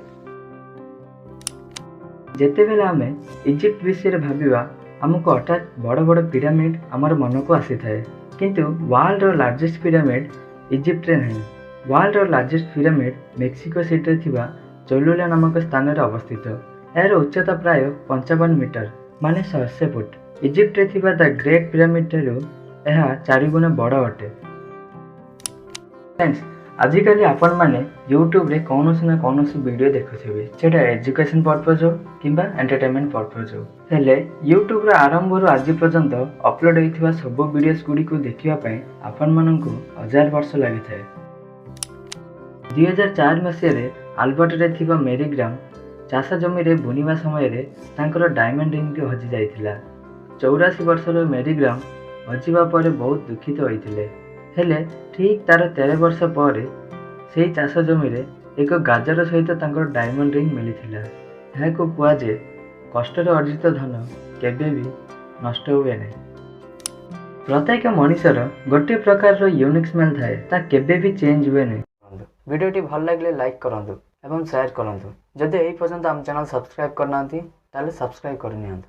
ଯେତେବେଳେ ଆମେ ଇଜିପ୍ଟ ବିଷୟରେ ଭାବିବା ଆମକୁ ହଠାତ୍ ବଡ଼ ବଡ଼ ପିରାମିଡ୍ ଆମର ମନକୁ ଆସିଥାଏ। କିନ୍ତୁ ୱାର୍ଲଡର ଲାର୍ଜେଷ୍ଟ ପିରାମିଡ୍ ଇଜିପ୍ଟରେ ନାହିଁ। ୱାର୍ଲଡର ଲାର୍ଜେଷ୍ଟ ପିରାମିଡ୍ ମେକ୍ସିକୋ ସିଟିରେ ଥିବା ଚଲୁଲା ନାମକ ସ୍ଥାନରେ ଅବସ୍ଥିତ। ଏହାର ଉଚ୍ଚତା ପ୍ରାୟ 55 ମିଟର ମାନେ 100 ଫୁଟ। ଇଜିପ୍ଟରେ ଥିବା ଦ ଗ୍ରେଟ୍ ପିରାମିଡ୍ ଠାରୁ ଏହା 4 ଗୁଣ ବଡ଼ ଅଟେ। ଫ୍ରେଣ୍ଡସ୍, ଆଜିକାଲି ଆପଣମାନେ ୟୁଟ୍ୟୁବରେ କୌଣସି ନା କୌଣସି ଭିଡ଼ିଓ ଦେଖୁଥିବେ, ସେଇଟା ଏଜୁକେସନ୍ ପର୍ପଜ୍ ହଉ କିମ୍ବା ଏଣ୍ଟରଟେନମେଣ୍ଟ ପର୍ପଜ୍ ହଉ। ହେଲେ ୟୁଟ୍ୟୁବର ଆରମ୍ଭରୁ ଆଜି ପର୍ଯ୍ୟନ୍ତ ଅପଲୋଡ଼ ହୋଇଥିବା ସବୁ ଭିଡ଼ିଓସ୍ ଗୁଡ଼ିକୁ ଦେଖିବା ପାଇଁ ଆପଣମାନଙ୍କୁ 1000 ବର୍ଷ ଲାଗିଥାଏ। 2004 ମସିହାରେ ଆଲବର୍ଟରେ ଥିବା ମେରୀ ଗ୍ରାମ୍ ଚାଷ ଜମିରେ ବୁଣିବା ସମୟରେ ତାଙ୍କର ଡାଇମଣ୍ଡ ରିଙ୍ଗଟି ହଜି ଯାଇଥିଲା। 84 ବର୍ଷର ମେରୀ ଗ୍ରାମ୍ ହଜିବା ପରେ ବହୁତ ଦୁଃଖିତ ହୋଇଥିଲେ। ହେଲେ ଠିକ୍ ତାର 13 ବର୍ଷ ପରେ ସେହି ଚାଷ ଜମିରେ ଏକ ଗାଜର ସହିତ ତାଙ୍କର ଡାଇମଣ୍ଡ ରିଙ୍ଗ ମିଳିଥିଲା। ଏହାକୁ କୁହାଯାଏ କଷ୍ଟରେ ଅର୍ଜିତ ଧନ କେବେ ବି ନଷ୍ଟ ହୁଏ ନାହିଁ। ପ୍ରତ୍ୟେକ ମଣିଷର ଗୋଟିଏ ପ୍ରକାରର ୟୁନିକ୍ ସ୍ମେଲ୍ ଥାଏ, ତା କେବେ ବି ଚେଞ୍ଜ ହୁଏ ନାହିଁ। ଭିଡ଼ିଓଟି ଭଲ ଲାଗିଲେ ଲାଇକ୍ କରନ୍ତୁ ଏବଂ ସେୟାର କରନ୍ତୁ। ଯଦି ଏହି ପର୍ଯ୍ୟନ୍ତ ଆମ ଚ୍ୟାନେଲ୍ ସବସ୍କ୍ରାଇବ୍ କରିନାହାନ୍ତି ତାହେଲେ ସବସ୍କ୍ରାଇବ୍ କରିନିଅନ୍ତୁ।